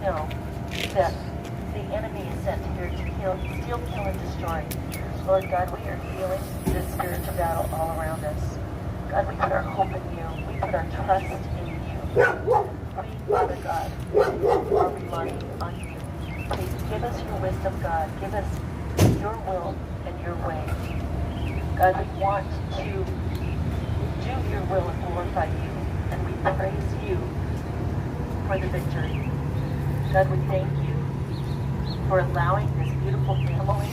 know that the enemy is sent here to steal, kill, and destroy. Lord God, we are feeling this spiritual battle all around us. God, we put our hope in you. We put our trust in you. We, Father God, are relying on you. Please give us your wisdom, God. Give us your will and your way. God, we want to do your will and glorify you. And we praise you for the victory. God, we thank you for allowing this beautiful family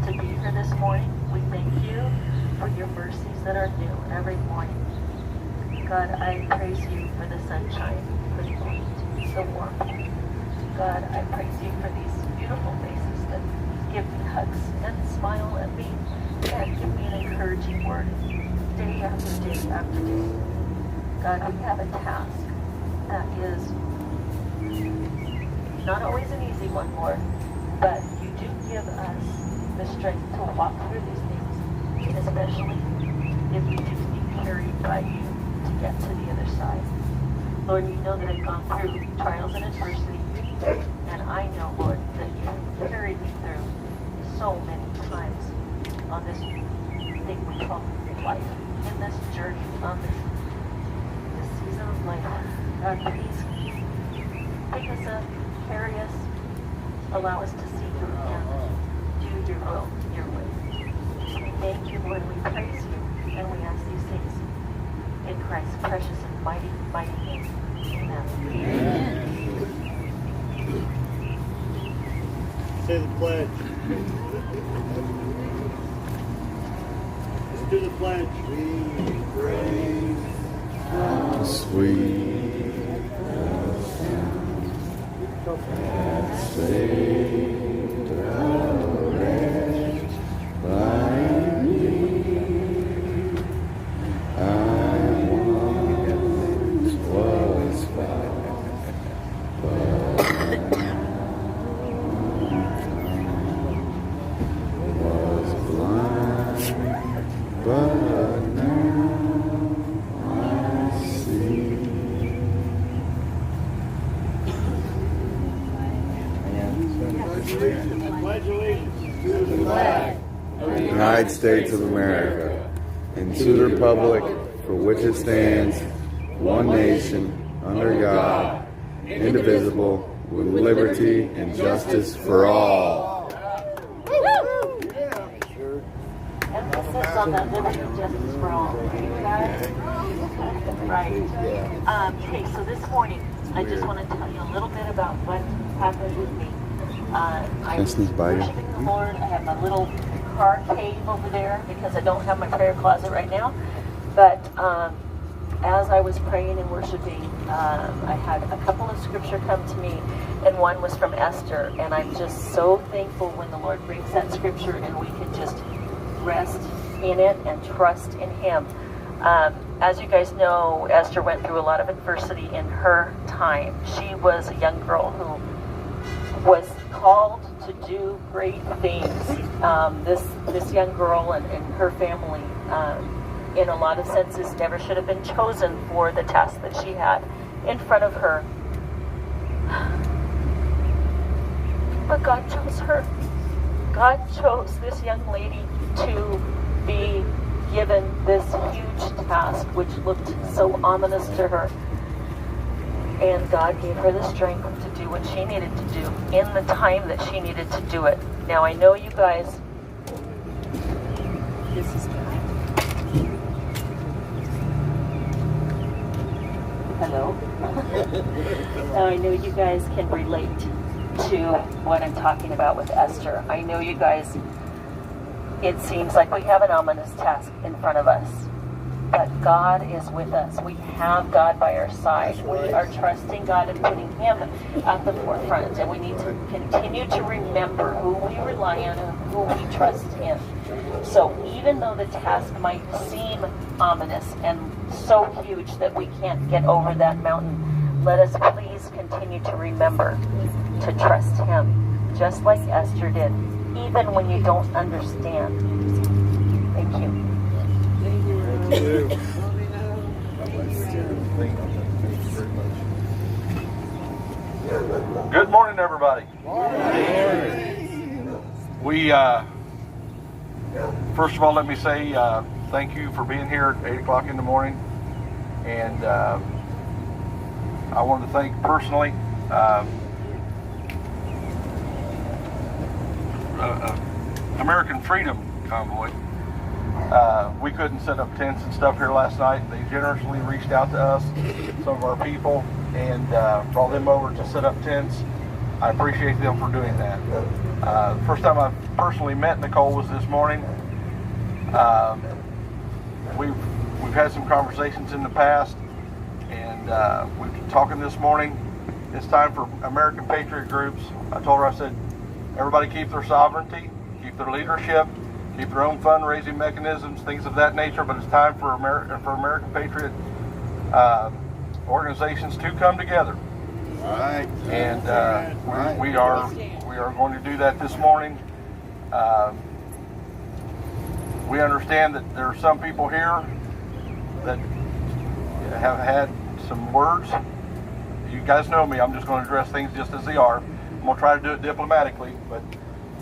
to be here this morning. We thank you for your mercies that are new every morning. God, I praise you for the sunshine, for the heat, the warmth. God, I praise you for these beautiful faces that give me hugs and smile at me and give me an encouraging word day after day after day. God, we have a task that is not always an easy one, Lord, but you do give us the strength to walk through these things, especially if we do be carried by you to get to the other side. Lord, you know that I've gone through trials and adversity, and I know, Lord, that you carried me through so many times on this thing we call life, in this journey, on this season of life. God, please pick us up, carry us, allow us to see you and do your will, your way. We thank you, Lord, we praise you, and we ask these things in Christ's precious and mighty, mighty name. Amen. Amen. Say the pledge. Let's do the pledge. We praise how sweet the sound that saved a wretch like me. I once was found, but was blind, but now I see. Pledge allegiance to the flag of the United States of America and to the republic for which it stands, one nation, under God, indivisible, with liberty and justice for all. Emphasis on that liberty and justice for all. Are you guys? Right. Okay, so this morning, I just want to tell you a little bit about what happened with me. I'm worshiping the Lord. I have my little car cave over there because I don't have my prayer closet right now. But as I was praying and worshiping, I had a couple of scripture come to me, and one was from Esther. And I'm just so thankful when the Lord brings that scripture and we can just rest in it and trust in Him. As you guys know, Esther went through a lot of adversity in her time. She was a young girl who was called to do great things. This young girl and her family, in a lot of senses, never should have been chosen for the task that she had in front of her. But God chose her. God chose this young lady to be given this huge task, which looked so ominous to her. And God gave her the strength to do what she needed to do in the time that she needed to do it. Now, I know you guys, this is hello. Now, I know you guys can relate to what I'm talking about with Esther. I know you guys, it seems like we have an ominous task in front of us. But God is with us. We have God by our side. We are trusting God and putting Him at the forefront. And we need to continue to remember who we rely on and who we trust in. So even though the task might seem ominous and so huge that we can't get over that mountain, let us please continue to remember to trust Him, just like Esther did, even when you don't understand. Thank you. Thank you. God bless you. Thank you very much. Good morning, everybody. We, first of all, let me say thank you for being here at 8 o'clock in the morning. And I wanted to thank personally American Freedom Convoy. We couldn't set up tents and stuff here last night. They generously reached out to us, some of our people, and brought them over to set up tents. I appreciate them for doing that. The first time I personally met Nicole was this morning. We've had some conversations in the past, and we've been talking this morning. It's time for American Patriot groups. I told her, I said, everybody keep their sovereignty, keep their leadership, keep their own fundraising mechanisms, things of that nature, but it's time for American Patriot organizations to come together. Right. And we are going to do that this morning. We understand that there are some people here that have had some words. You guys know me. I'm just going to address things just as they are. I'm going to try to do it diplomatically, but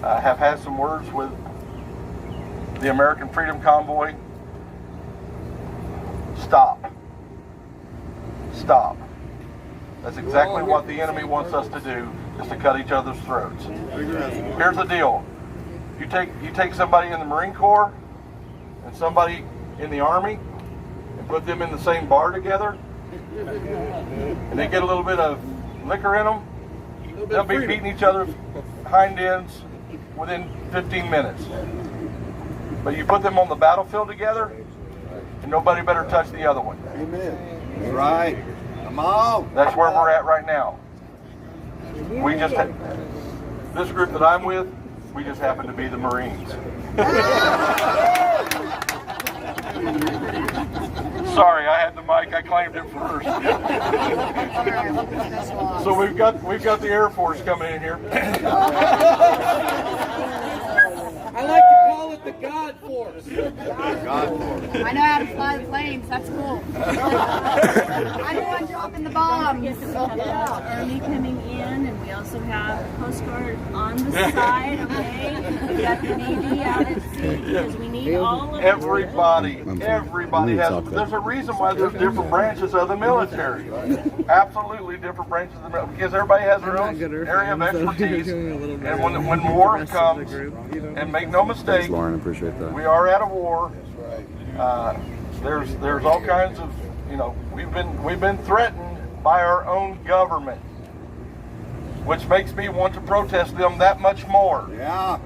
have had some words with the American Freedom Convoy. Stop. Stop. That's exactly what the enemy wants us to do, is to cut each other's throats. Here's the deal. You take somebody in the Marine Corps and somebody in the Army and put them in the same bar together, and they get a little bit of liquor in them, they'll be beating each other's hind ends within 15 minutes. But you put them on the battlefield together, and nobody better touch the other one. Amen. That's right. Come on. That's where we're at right now. We just this group that I'm with, we just happen to be the Marines. Sorry, I had the mic. I claimed it first. So we've got the Air Force coming in here. I like to call it the God Force. God Force. I know how to fly the planes. That's cool. I'm the one dropping the bombs. Yes, we have Army coming in, and we also have Coast Guard on the side, okay? We got the Navy out at sea, because we need all of Everybody has. There's a reason why there's different branches of the military. Absolutely different branches of the military, because everybody has their own area of expertise. And when war comes, and make no mistake, Thanks, Lauren. Appreciate that. we are at a war. There's all kinds of, we've been threatened by our own government, which makes me want to protest them that much more. Yeah.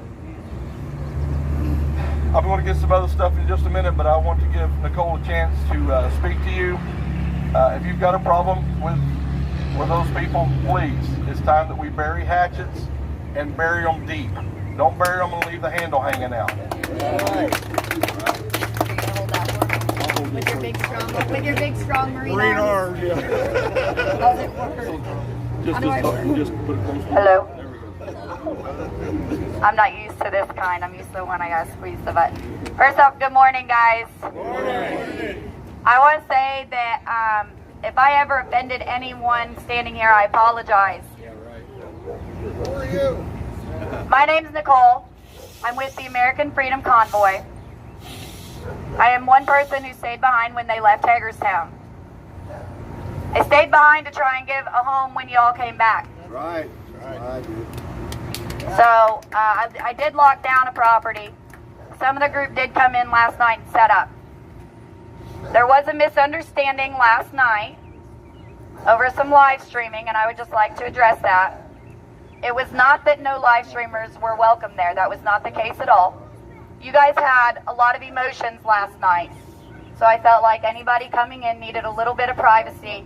I'm going to get some other stuff in just a minute, but I want to give Nicole a chance to speak to you. If you've got a problem with those people, please, it's time that we bury hatchets and bury them deep. Don't bury them and leave the handle hanging out. With your big strong Marine arms. Yeah. Does it work? Just put it close. Hello. I'm not used to this kind. I'm used to the one I gotta squeeze the button. First off, good morning, guys. Good morning. I want to say that if I ever offended anyone standing here, I apologize. Who are you? My name's Nicole. I'm with the American Freedom Convoy. I am one person who stayed behind when they left Hagerstown. I stayed behind to try and give a home when you all came back. Right. Right. So I did lock down a property. Some of the group did come in last night and set up. There was a misunderstanding last night over some live streaming, and I would just like to address that. It was not that no live streamers were welcome there. That was not the case at all. You guys had a lot of emotions last night. So I felt like anybody coming in needed a little bit of privacy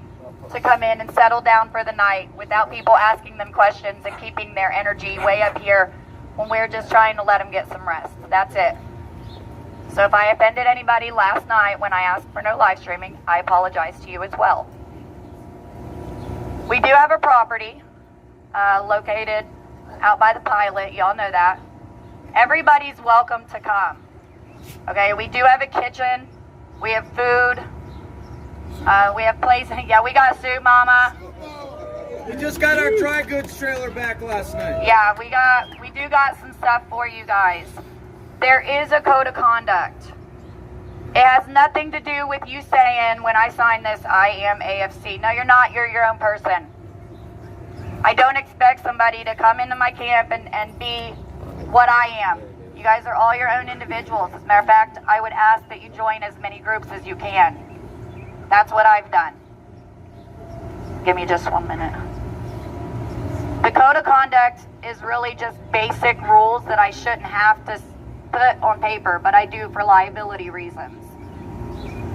to come in and settle down for the night without people asking them questions and keeping their energy way up here when we're just trying to let them get some rest. That's it. So if I offended anybody last night when I asked for no live streaming, I apologize to you as well. We do have a property located out by the pilot. Y'all know that. Everybody's welcome to come. Okay, we do have a kitchen. We have food. We have places. Yeah, we got a soup, Mama. We just got our dry goods trailer back last night. Yeah, we do got some stuff for you guys. There is a code of conduct. It has nothing to do with you saying, when I sign this, I am AFC. No, you're not. You're your own person. I don't expect somebody to come into my camp and be what I am. You guys are all your own individuals. As a matter of fact, I would ask that you join as many groups as you can. That's what I've done. Give me just 1 minute. The code of conduct is really just basic rules that I shouldn't have to put on paper, but I do for liability reasons.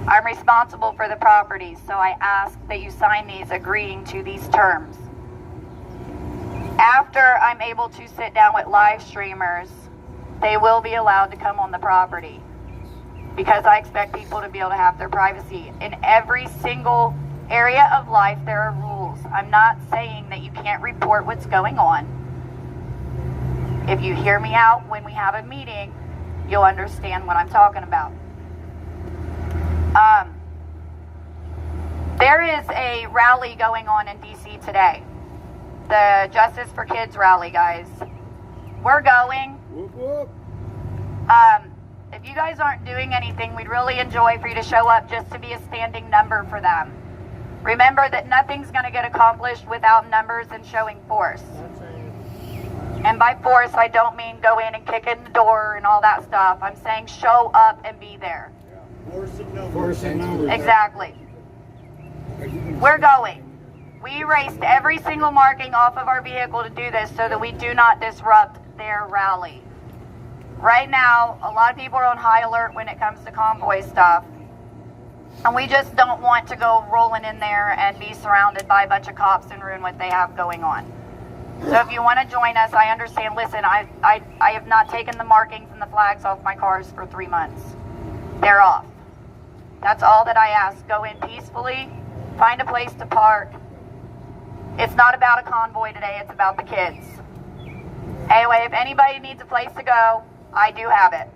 I'm responsible for the property, so I ask that you sign these agreeing to these terms. After I'm able to sit down with live streamers, they will be allowed to come on the property, because I expect people to be able to have their privacy. In every single area of life, there are rules. I'm not saying that you can't report what's going on. If you hear me out when we have a meeting, you'll understand what I'm talking about. There is a rally going on in DC today. The Justice for Kids rally, guys. We're going. Whoop, whoop. If you guys aren't doing anything, we'd really enjoy for you to show up just to be a standing number for them. Remember that nothing's going to get accomplished without numbers and showing force. And by force, I don't mean go in and kick in the door and all that stuff. I'm saying show up and be there. Force and numbers. Exactly. We're going. We erased every single marking off of our vehicle to do this so that we do not disrupt their rally. Right now, a lot of people are on high alert when it comes to convoy stuff. And we just don't want to go rolling in there and be surrounded by a bunch of cops and ruin what they have going on. So if you want to join us, I understand. Listen, I have not taken the markings and the flags off my cars for 3 months. They're off. That's all that I ask. Go in peacefully, find a place to park. It's not about a convoy today, it's about the kids. Anyway, if anybody needs a place to go, I do have it.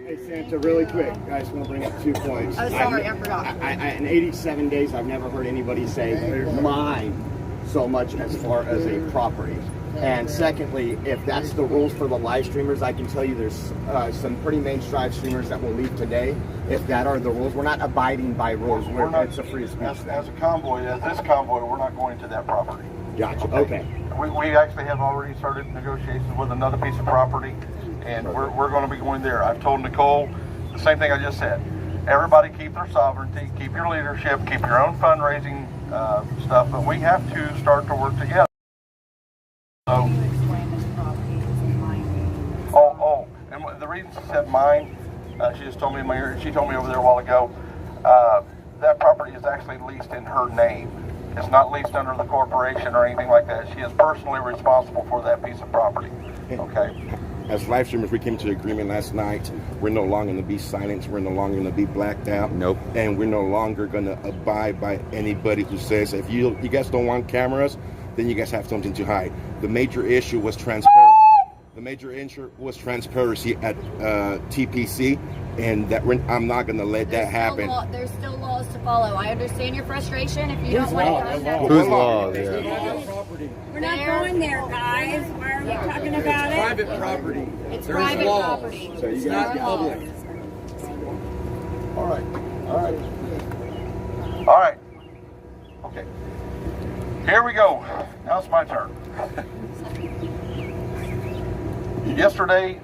Hey Santa, really quick, I just want to bring up 2 points. Oh, sorry, I forgot. In 87 days, I've never heard anybody say mine so much as far as a property. And secondly, if that's the rules for the live streamers, I can tell you there's some pretty main live streamers that will leave today. If that are the rules, we're not abiding by rules. It's a free speech. As a convoy, as this convoy, we're not going to that property. Gotcha. Okay. We actually have already started negotiations with another piece of property, and we're going to be going there. I've told Nicole the same thing I just said. Everybody keep their sovereignty, keep your leadership, keep your own fundraising stuff, but we have to start to work together. So, and the reason she said mine, she just told me she told me over there a while ago, that property is actually leased in her name. It's not leased under the corporation or anything like that. She is personally responsible for that piece of property. Okay. As live streamers, we came to an agreement last night. We're no longer going to be silenced. We're no longer going to be blacked out. Nope. And we're no longer going to abide by anybody who says, if you guys don't want cameras, then you guys have something to hide. The major issue was transparency. The major issue was transparency at TPC, and that I'm not going to let that happen. There's still laws to follow. I understand your frustration. If you don't want to go, Whose laws? Yeah. We're not going there, guys. Why are we talking about it? Private property. it's There's private laws. property. So you got public. All right. Okay. Here we go. Now it's my turn. Yesterday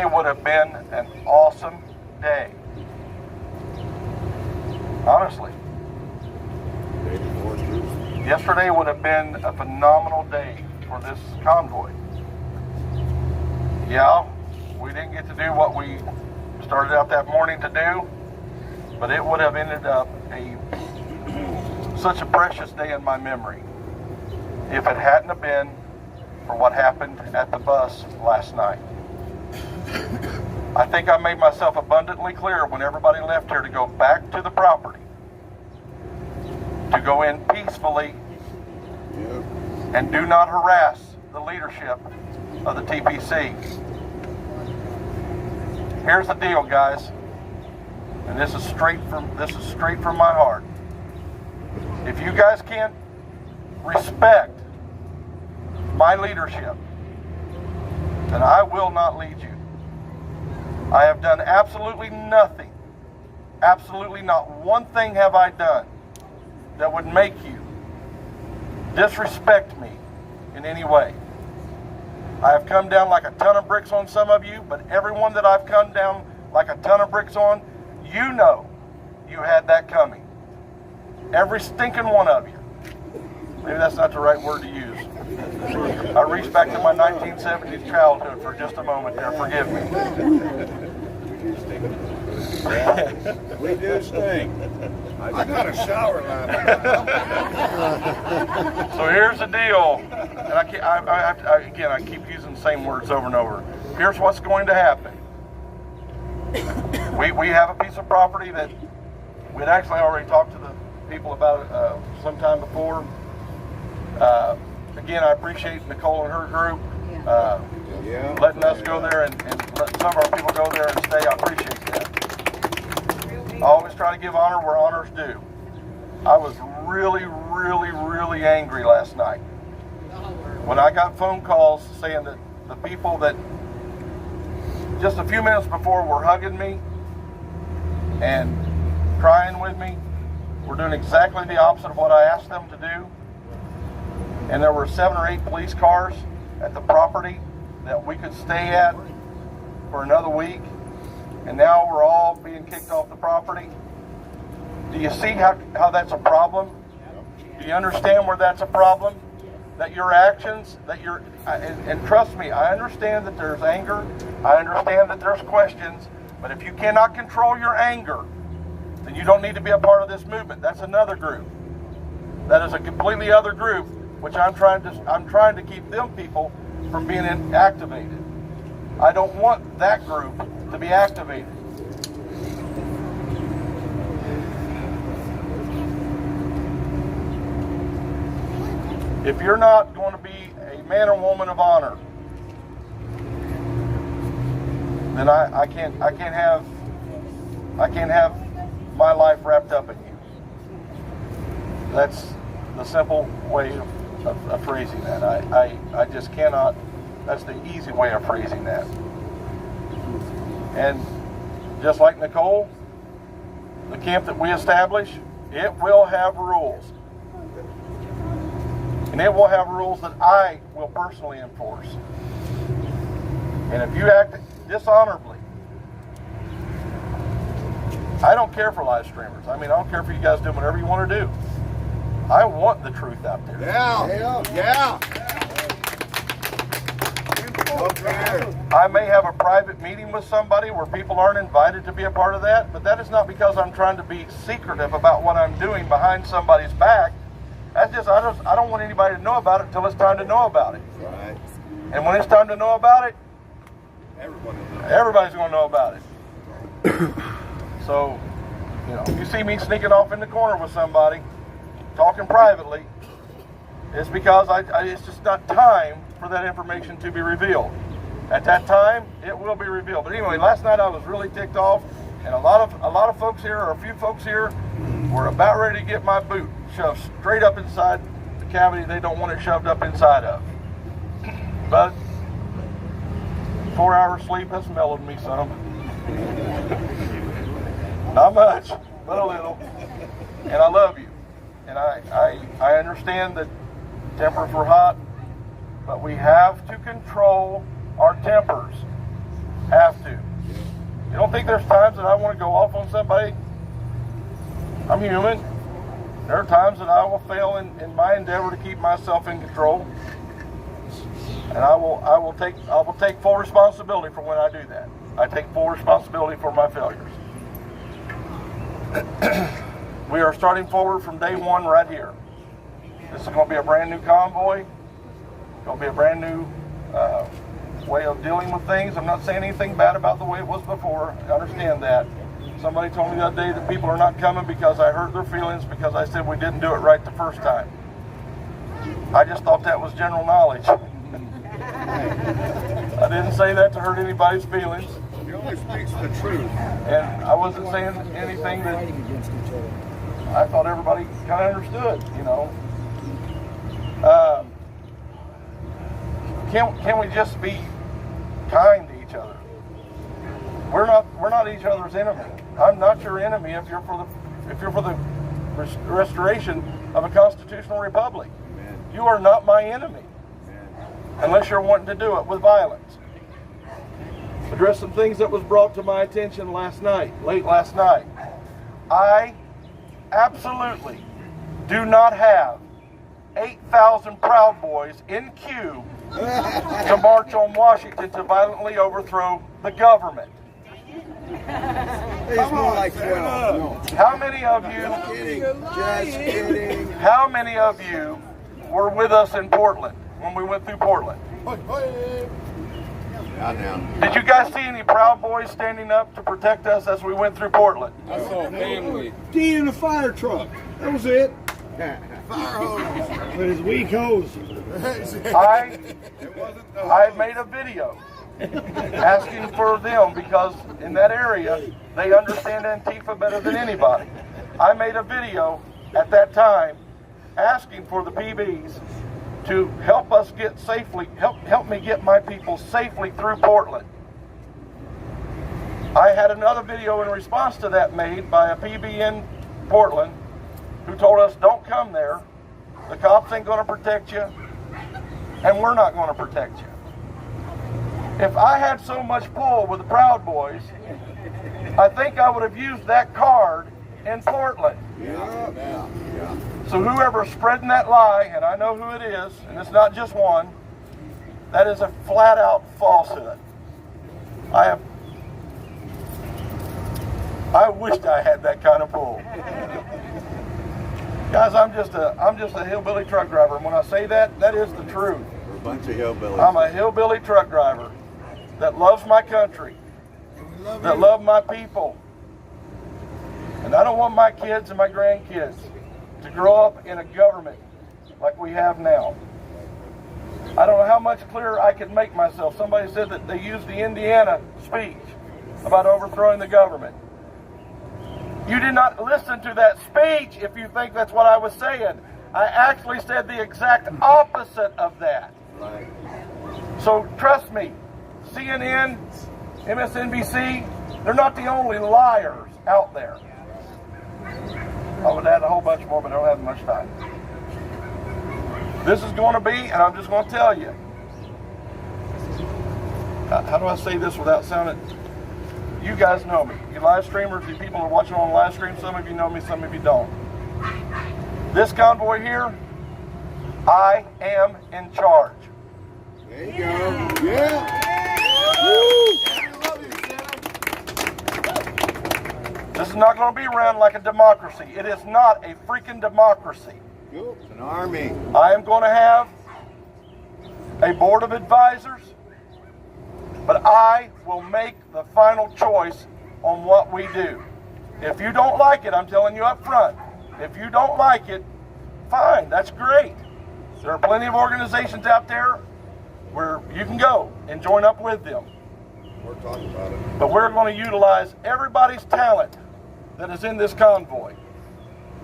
would have been an awesome day. Honestly. Yesterday would have been a phenomenal day for this convoy. Yeah, we didn't get to do what we started out that morning to do, but it would have ended up such a precious day in my memory if it hadn't have been for what happened at the bus last night. I think I made myself abundantly clear when everybody left here to go back to the property, to go in peacefully, and do not harass the leadership of the TPC. Here's the deal, guys, and this is straight from my heart. If you guys can't respect my leadership, then I will not lead you. I have done absolutely nothing. Absolutely not one thing have I done that would make you disrespect me in any way. I have come down like a ton of bricks on some of you, but everyone that I've come down like a ton of bricks on, you know you had that coming. Every stinking one of you. Maybe that's not the right word to use. I reached back to my 1970s childhood for just a moment there. Forgive me. We do stink. I got a shower line. So here's the deal, and I keep using the same words over and over. Here's what's going to happen. We have a piece of property that we'd actually already talked to the people about it sometime before. Again, I appreciate Nicole and her group letting us go there and let some of our people go there and stay. I appreciate that. I always try to give honor where honor's due. I was really, really, really angry last night when I got phone calls saying that the people that just a few minutes before were hugging me and crying with me were doing exactly the opposite of what I asked them to do. And there were 7 or 8 police cars at the property that we could stay at for another week. And now we're all being kicked off the property. Do you see how that's a problem? Do you understand where that's a problem? That your actions, and trust me, I understand that there's anger. I understand that there's questions. But if you cannot control your anger, then you don't need to be a part of this movement. That's another group. That is a completely other group, which I'm trying to keep them people from being activated. I don't want that group to be activated. If you're not going to be a man or woman of honor, then I can't have my life wrapped up in you. That's the simple way of phrasing that. I just cannot. That's the easy way of phrasing that. And just like Nicole, the camp that we establish, it will have rules. And it will have rules that I will personally enforce. And if you act dishonorably, I don't care for live streamers. I mean, I don't care for you guys doing whatever you want to do. I want the truth out there. Yeah. I may have a private meeting with somebody where people aren't invited to be a part of that, but that is not because I'm trying to be secretive about what I'm doing behind somebody's back. That's just, I don't want anybody to know about it until it's time to know about it. Right. And when it's time to know about it, everybody's going to know about it. So, if you see me sneaking off in the corner with somebody, talking privately, it's because it's just not time for that information to be revealed. At that time, it will be revealed. But anyway, last night I was really ticked off, and a lot of folks here, or a few folks here, were about ready to get my boot shoved straight up inside the cavity they don't want it shoved up inside of. But 4 hours sleep has mellowed me some. Not much, but a little. And I love you. And I understand that tempers were hot, but we have to control our tempers. Have to. You don't think there's times that I want to go off on somebody? I'm human. There are times that I will fail in my endeavor to keep myself in control. And I will take full responsibility for when I do that. I take full responsibility for my failures. We are starting forward from day one right here. This is going to be a brand new convoy. It's going to be a brand new way of dealing with things. I'm not saying anything bad about the way it was before. I understand that. Somebody told me the other day that people are not coming because I hurt their feelings because I said we didn't do it right the first time. I just thought that was general knowledge. I didn't say that to hurt anybody's feelings. only speaks the truth. And I wasn't saying anything that I thought everybody kind of understood, you know. Can we just be kind to each other? We're not each other's enemy. I'm not your enemy if you're for the restoration of a constitutional republic. Amen. You are not my enemy, unless you're wanting to do it with violence. Address some things that was brought to my attention late last night. I absolutely do not have 8,000 Proud Boys in queue to march on Washington to violently overthrow the government. It's more like 12. How many of you? Just kidding. How many of you were with us in Portland when we went through Portland? Did you guys see any Proud Boys standing up to protect us as we went through Portland? I saw a family. D in a fire truck. That was it. Fire hose. With his weak hose. I made a video asking for them, because in that area they understand Antifa better than anybody. I made a video at that time asking for the PBs to help us get safely, help me get my people safely through Portland. I had another video in response to that made by a PB in Portland who told us, don't come there, the cops ain't going to protect you, and we're not going to protect you. If I had so much pull with the Proud Boys, I think I would have used that card in Portland. So whoever's spreading that lie, and I know who it is, and it's not just one, that is a flat out falsehood. I wished I had that kind of pull. Guys, I'm just a hillbilly truck driver, and when I say that, that is the truth. We're a bunch of hillbillies. I'm a hillbilly truck driver that loves my country, that love my people. And I don't want my kids and my grandkids to grow up in a government like we have now. I don't know how much clearer I could make myself. Somebody said that they used the Indiana speech about overthrowing the government. You did not listen to that speech if you think that's what I was saying. I actually said the exact opposite of that. Right. So trust me, CNN, MSNBC, they're not the only liars out there. I would add a whole bunch more, but I don't have much time. This is going to be, and I'm just going to tell you, how do I say this without sounding, you guys know me. You live streamers, you people are watching on live stream, some of you know me, some of you don't. This convoy here, I am in charge. There you go. Yeah. This is not going to be run like a democracy. It is not a freaking democracy. It's an army. I am going to have a board of advisors, but I will make the final choice on what we do. If you don't like it, I'm telling you up front, if you don't like it, fine, that's great. There are plenty of organizations out there where you can go and join up with them. We're talking about it. But we're going to utilize everybody's talent that is in this convoy.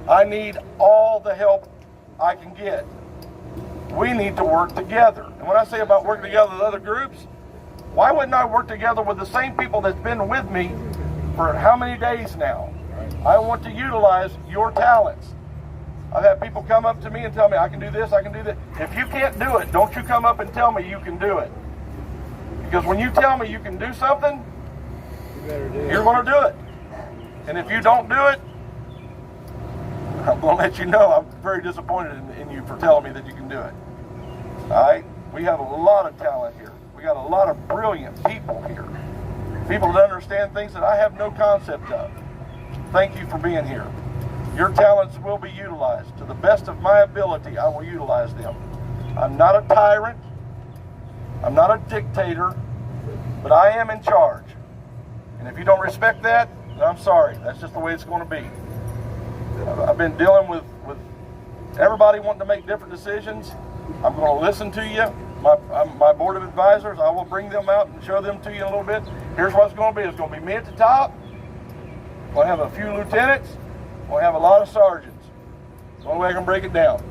I need all the help I can get. We need to work together. And when I say about working together with other groups, why wouldn't I work together with the same people that's been with me for how many days now? I want to utilize your talents. I've had people come up to me and tell me, I can do this, I can do that. If you can't do it, don't you come up and tell me you can do it. Because when you tell me you can do something, you're going to do it. And if you don't do it, I'm going to let you know I'm very disappointed in you for telling me that you can do it. All right? We have a lot of talent here. We got a lot of brilliant people here. People that understand things that I have no concept of. Thank you for being here. Your talents will be utilized. To the best of my ability, I will utilize them. I'm not a tyrant. I'm not a dictator. But I am in charge. And if you don't respect that, then I'm sorry. That's just the way it's going to be. I've been dealing with everybody wanting to make different decisions. I'm going to listen to you. My board of advisors, I will bring them out and show them to you in a little bit. Here's what it's going to be. It's going to be me at the top. We'll have a few lieutenants. We'll have a lot of sergeants. That's the only way I can break it down.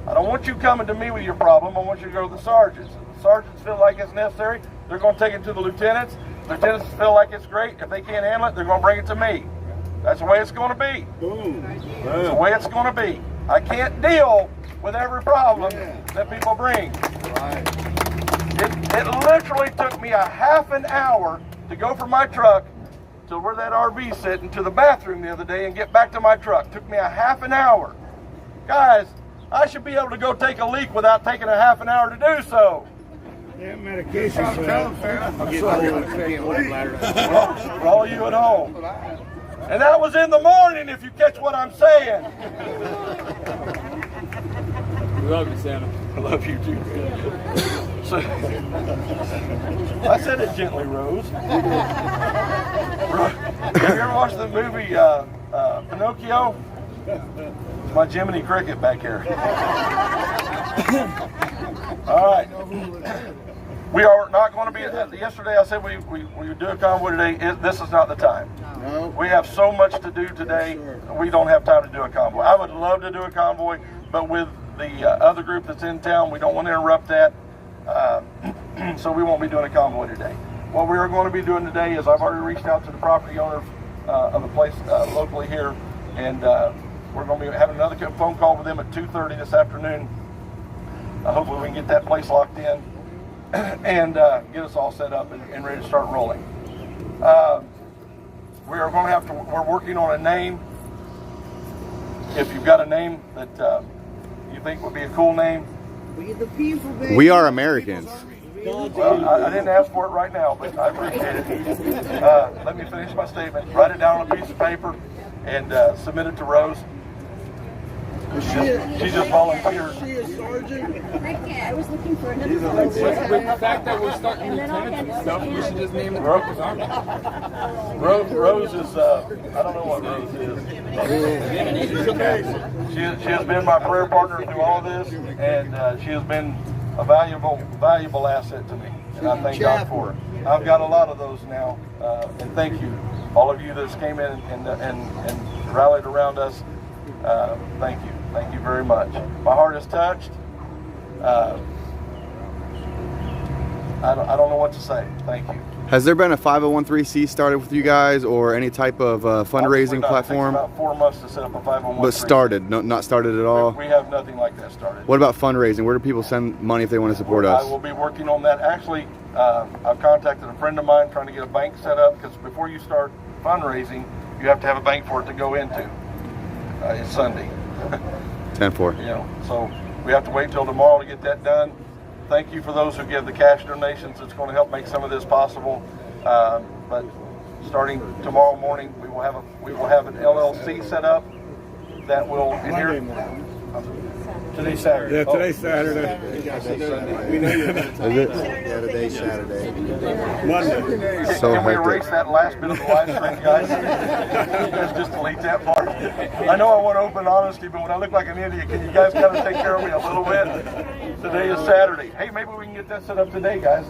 I don't want you coming to me with your problem. I want you to go to the sergeants. If the sergeants feel like it's necessary, they're going to take it to the lieutenants. Lieutenants feel like it's great. If they can't handle it, they're going to bring it to me. That's the way it's going to be. That's the way it's going to be. I can't deal with every problem that people bring. It literally took me a half an hour to go from my truck to where that RV's sitting to the bathroom the other day and get back to my truck. Took me a half an hour. Guys, I should be able to go take a leak without taking a half an hour to do so. Yeah, medication for that. For all you at home. And that was in the morning, if you catch what I'm saying. We love you, Santa. I love you too. So, I said it gently, Rose. Have you ever watched the movie Pinocchio? It's my Jiminy Cricket back here. All right. We are not going to be, yesterday I said we would do a convoy today. This is not the time. No. We have so much to do today, we don't have time to do a convoy. I would love to do a convoy, but with the other group that's in town, we don't want to interrupt that. So we won't be doing a convoy today. What we are going to be doing today is I've already reached out to the property owner of the place locally here, and we're going to be having another phone call with them at 2:30 this afternoon. Hopefully we can get that place locked in and get us all set up and ready to start rolling. We are going to have to, we're working on a name. If you've got a name that you think would be a cool name. We are Americans. Well, I didn't ask for it right now, but I appreciate it. Let me finish my statement. Write it down on a piece of paper and submit it to Rose. She just volunteered. She a sergeant? I was looking for another With the fact that we're starting lieutenants and stuff, we should just name the Refocusing Army. Rose is, I don't know what Rose is. She has been my prayer partner through all of this, and she has been a valuable asset to me, and I thank God for it. I've got a lot of those now, and thank you, all of you that came in and rallied around us. Thank you very much. My heart is touched. I don't know what to say. Thank you. Has there been a 501c started with you guys, or any type of fundraising platform? It takes about 4 months to set up a 501c. But started, not started at all? We have nothing like that started. What about fundraising? Where do people send money if they want to support us? I will be working on that. Actually, I've contacted a friend of mine trying to get a bank set up, because before you start fundraising, you have to have a bank for it to go into. It's Sunday. 10-4. You know, so we have to wait till tomorrow to get that done. Thank you for those who give the cash donations. It's going to help make some of this possible. But starting tomorrow morning, we will have an LLC set up that will inherit. Today's Saturday. Yeah, today's Saturday. Is it? Yeah, today's Saturday. Monday. So Can we hectic. erase that last bit of the live stream, guys? You guys just delete that part. I know I want open honesty, but when I look like an idiot, can you guys kind of take care of me a little bit? Today is Saturday. Hey, maybe we can get that set up today, guys.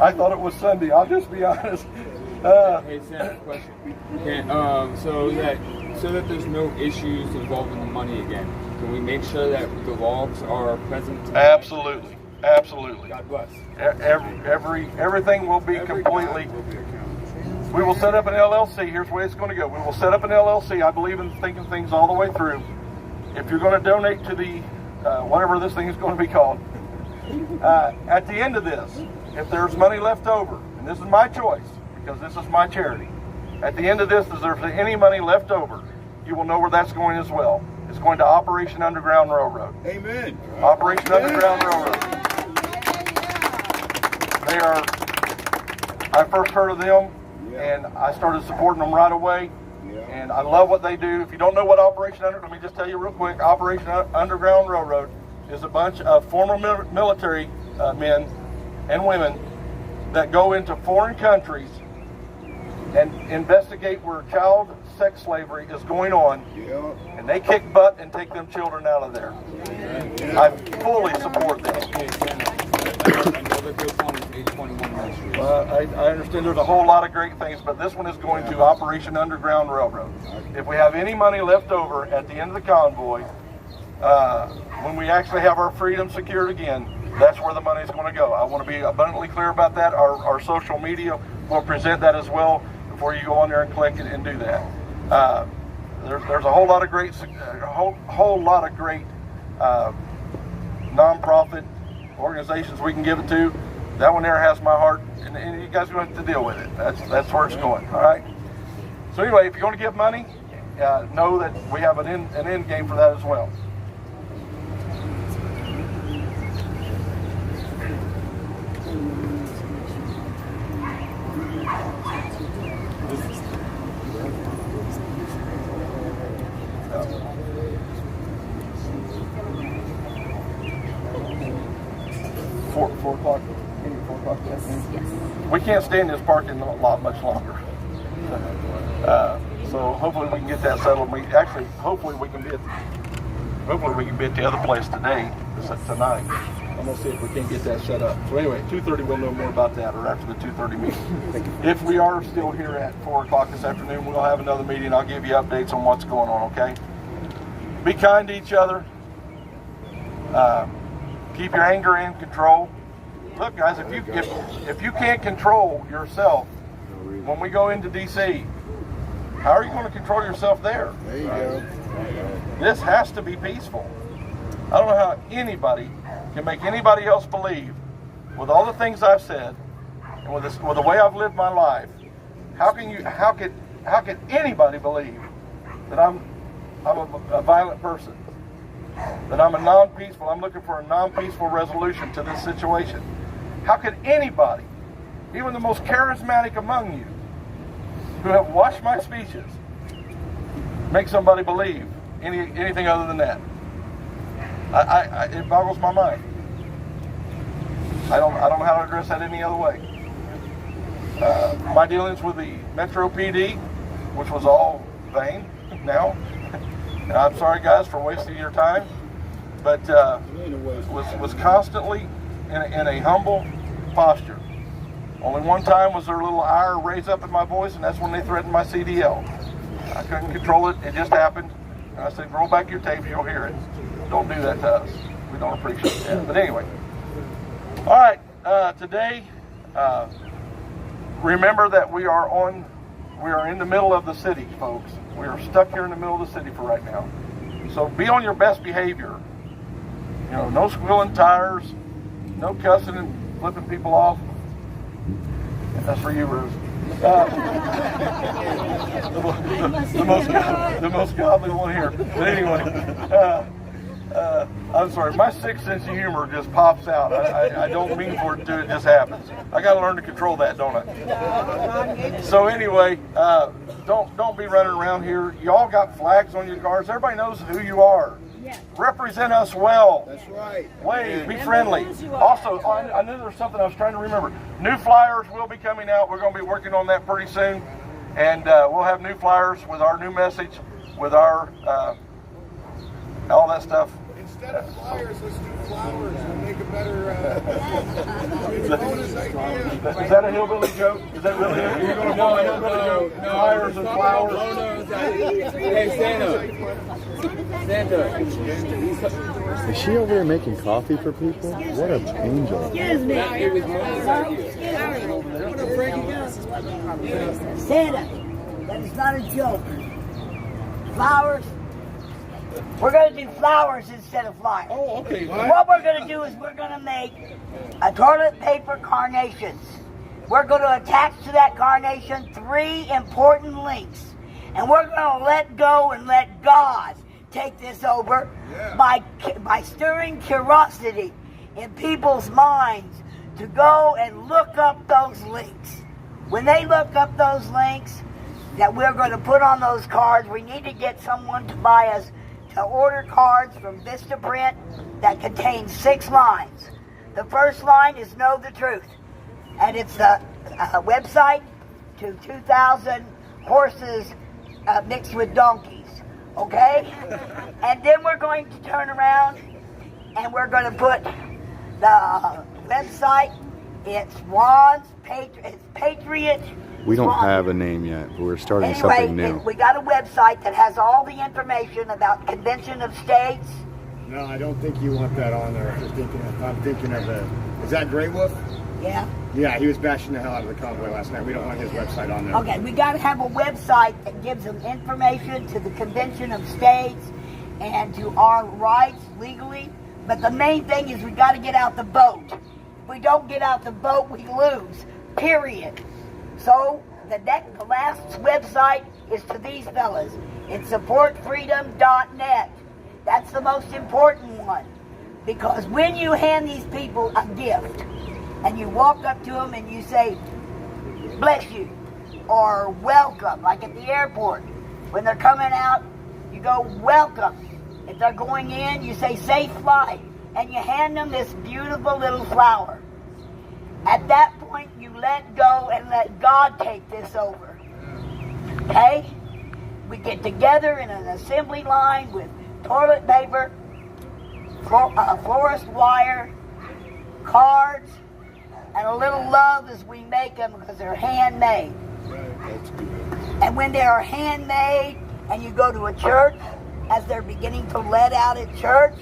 I thought it was Sunday. I'll just be honest. Hey, Sam, question. Okay, so that there's no issues involving the money again, can we make sure that the logs are present? Absolutely. God bless. Everything will be completely. We will set up an LLC. Here's the way it's going to go. We will set up an LLC. I believe in thinking things all the way through. If you're going to donate to the whatever this thing is going to be called, at the end of this, if there's money left over, and this is my choice because this is my charity, at the end of this, if there's any money left over, you will know where that's going as well. It's going to Operation Underground Railroad. Amen. Operation Underground Railroad. I first heard of them, and I started supporting them right away. And I love what they do. If you don't know what Operation Underground, let me just tell you real quick. Operation Underground Railroad is a bunch of former military men and women that go into foreign countries and investigate where child sex slavery is going on, and they kick butt and take them children out of there. I fully support this. I understand there's a whole lot of great things, but this one is going to Operation Underground Railroad. If we have any money left over at the end of the convoy, when we actually have our freedom secured again, that's where the money is going to go. I want to be abundantly clear about that. Our social media will present that as well before you go on there and click it and do that. There's a whole lot of great, nonprofit organizations we can give it to. That one there has my heart, and you guys are going to have to deal with it. That's where it's going. All right. So anyway, if you're going to give money, know that we have an end game for that as well. Four o'clock. 4 o'clock. Yes. We can't stay in this parking lot much longer. So hopefully we can get that settled. Hopefully we can be at the other place today, tonight. I'm gonna see if we can get that set up. So anyway, 2:30 we'll know more about that, or after the 2:30 meeting. If we are still here at 4 o'clock this afternoon, we'll have another meeting. I'll give you updates on what's going on. Okay. Be kind to each other. Keep your anger in control. Look, guys, if you can't control yourself when we go into D.C., how are you going to control yourself there? There you go. This has to be peaceful. I don't know how anybody can make anybody else believe, with all the things I've said and with the way I've lived my life. How could anybody believe that I'm a violent person? That I'm I'm looking for a non-peaceful resolution to this situation. How could anybody, even the most charismatic among you, who have watched my speeches, make somebody believe anything other than that? It boggles my mind. I don't know how to address that any other way. My dealings with the Metro PD, which was all vain now. And I'm sorry, guys, for wasting your time, but was constantly in a humble posture. Only one time was there a little ire raise up in my voice, and that's when they threatened my CDL. I couldn't control it. It just happened. And I said, roll back your tape, you'll hear it. Don't do that to us. We don't appreciate that. But anyway. All right. Today, remember that we are in the middle of the city, folks. We are stuck here in the middle of the city for right now. So be on your best behavior. You know, no squealing tires, no cussing and flipping people off. That's for you, Ruth. The most godly one here. But anyway, I'm sorry. My sixth sense of humor just pops out. I don't mean for it to. It just happens. I got to learn to control that, don't I? So anyway, don't be running around here. Y'all got flags on your cars. Everybody knows who you are. Yeah. Represent us well. That's right. Wave, be friendly. Also, I knew there was something I was trying to remember. New flyers will be coming out. We're going to be working on that pretty soon. And we'll have new flyers with our new message, with our, all that stuff. Instead of flyers, let's do flowers and make a better bonus idea. Is that a hillbilly joke? Is that really it? You're going to call a hillbilly joke? Flyers and flowers? Hey, Santa. Is she over there making coffee for people? What an angel. Excuse me. Santa, that is not a joke. Flowers. We're going to do flowers instead of flyers. Oh, okay. What we're going to do is we're going to make a toilet paper carnations. We're going to attach to that carnation 3 important links. And we're going to let go and let God take this over by stirring curiosity in people's minds to go and look up those links. When they look up those links that we're going to put on those cards, we need to get someone to buy us to order cards from Vistaprint that contain 6 lines. The first line is Know the Truth. And it's the website, to 2,000 horses mixed with donkeys, okay? And then we're going to turn around and we're going to put the website. It's Patriot. We don't have a name yet, but we're starting something new. We got a website that has all the information about Convention of States. No, I don't think you want that on there. I'm thinking of the. Is that Grey Wolf? Yeah. Yeah, he was bashing the hell out of the convoy last night. We don't want his website on there. Okay, we got to have a website that gives them information to the Convention of States and to our rights legally. But the main thing is we got to get out the vote. If we don't get out the vote, we lose. Period. So the last website is to these fellas. It's supportfreedom.net. That's the most important one. Because when you hand these people a gift and you walk up to them and you say, bless you, or welcome, like at the airport. When they're coming out, you go, welcome. If they're going in, you say, safe flight. And you hand them this beautiful little flower. At that point, you let go and let God take this over. Okay? We get together in an assembly line with toilet paper, florist wire, cards, and a little love as we make them because they're handmade. And when they are handmade and you go to a church, as they're beginning to let out at church,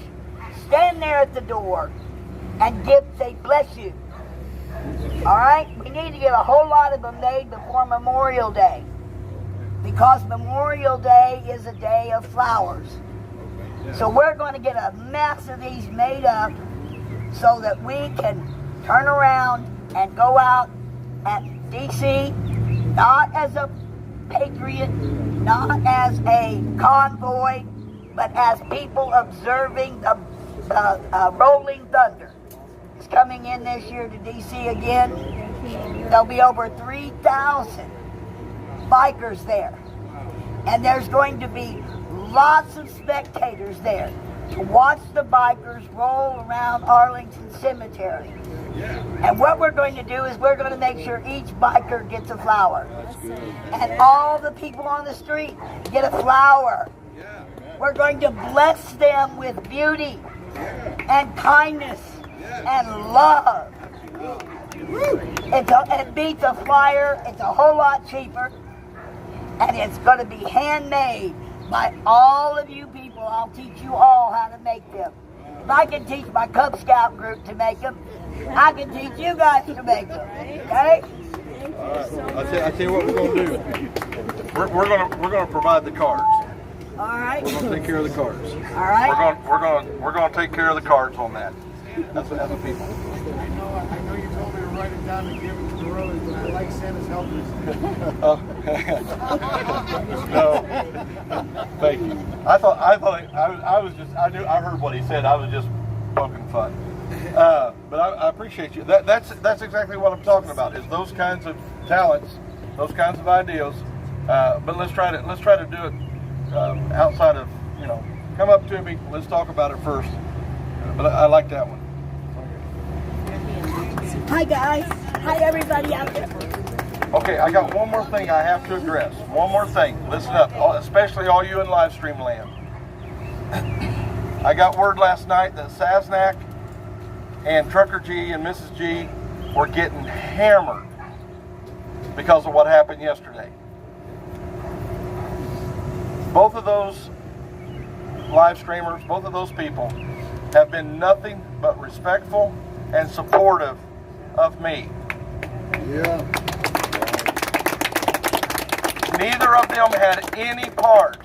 stand there at the door and say, bless you. All right? We need to get a whole lot of them made before Memorial Day. Because Memorial Day is a day of flowers. So we're going to get a mass of these made up so that we can turn around and go out at D.C. not as a patriot, not as a convoy, but as people observing the rolling thunder. It's coming in this year to D.C. again. There'll be over 3,000 bikers there. And there's going to be lots of spectators there to watch the bikers roll around Arlington Cemetery. And what we're going to do is we're going to make sure each biker gets a flower. And all the people on the street get a flower. We're going to bless them with beauty and kindness and love. It beats a flyer. It's a whole lot cheaper. And it's going to be handmade by all of you people. I'll teach you all how to make them. If I can teach my Cub Scout group to make them, I can teach you guys to make them. Okay? I'll tell you what we're going to do. We're going to provide the cards. All right. We're going to take care of the cards. All right. We're going to take care of the cards on that. That's the people. I know you told me to write it down and give it to the brothers, but I like Santa's helpers. No, thank you. I heard what he said. I was just poking fun. But I appreciate you. That's exactly what I'm talking about. Is those kinds of talents, those kinds of ideas. But let's try to do it outside of come up to me. Let's talk about it first. But I like that one. Hi guys. Hi everybody out there. Okay, I got one more thing I have to address. One more thing. Listen up, especially all you in live stream land. I got word last night that Sasnak and Trucker G and Mrs. G were getting hammered because of what happened yesterday. Both of those live streamers, both of those people have been nothing but respectful and supportive of me. Yeah. Neither of them had any part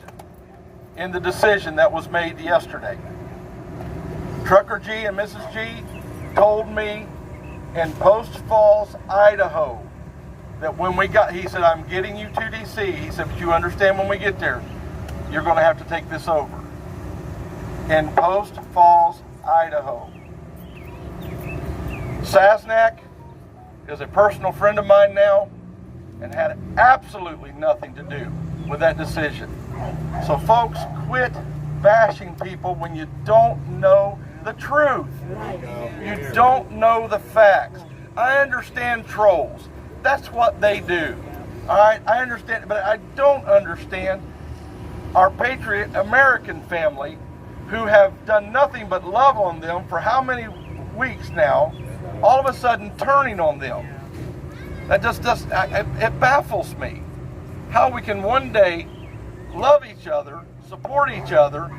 in the decision that was made yesterday. Trucker G and Mrs. G told me in Post Falls, Idaho, that when we got, he said, I'm getting you to DC. He said, but you understand when we get there, you're going to have to take this over. In Post Falls, Idaho. Sasnak is a personal friend of mine now and had absolutely nothing to do with that decision. So folks, quit bashing people when you don't know the truth. You don't know the facts. I understand trolls. That's what they do. All right, I understand, but I don't understand our patriot American family who have done nothing but love on them for how many weeks now, all of a sudden turning on them. That just it baffles me. How we can one day love each other, support each other,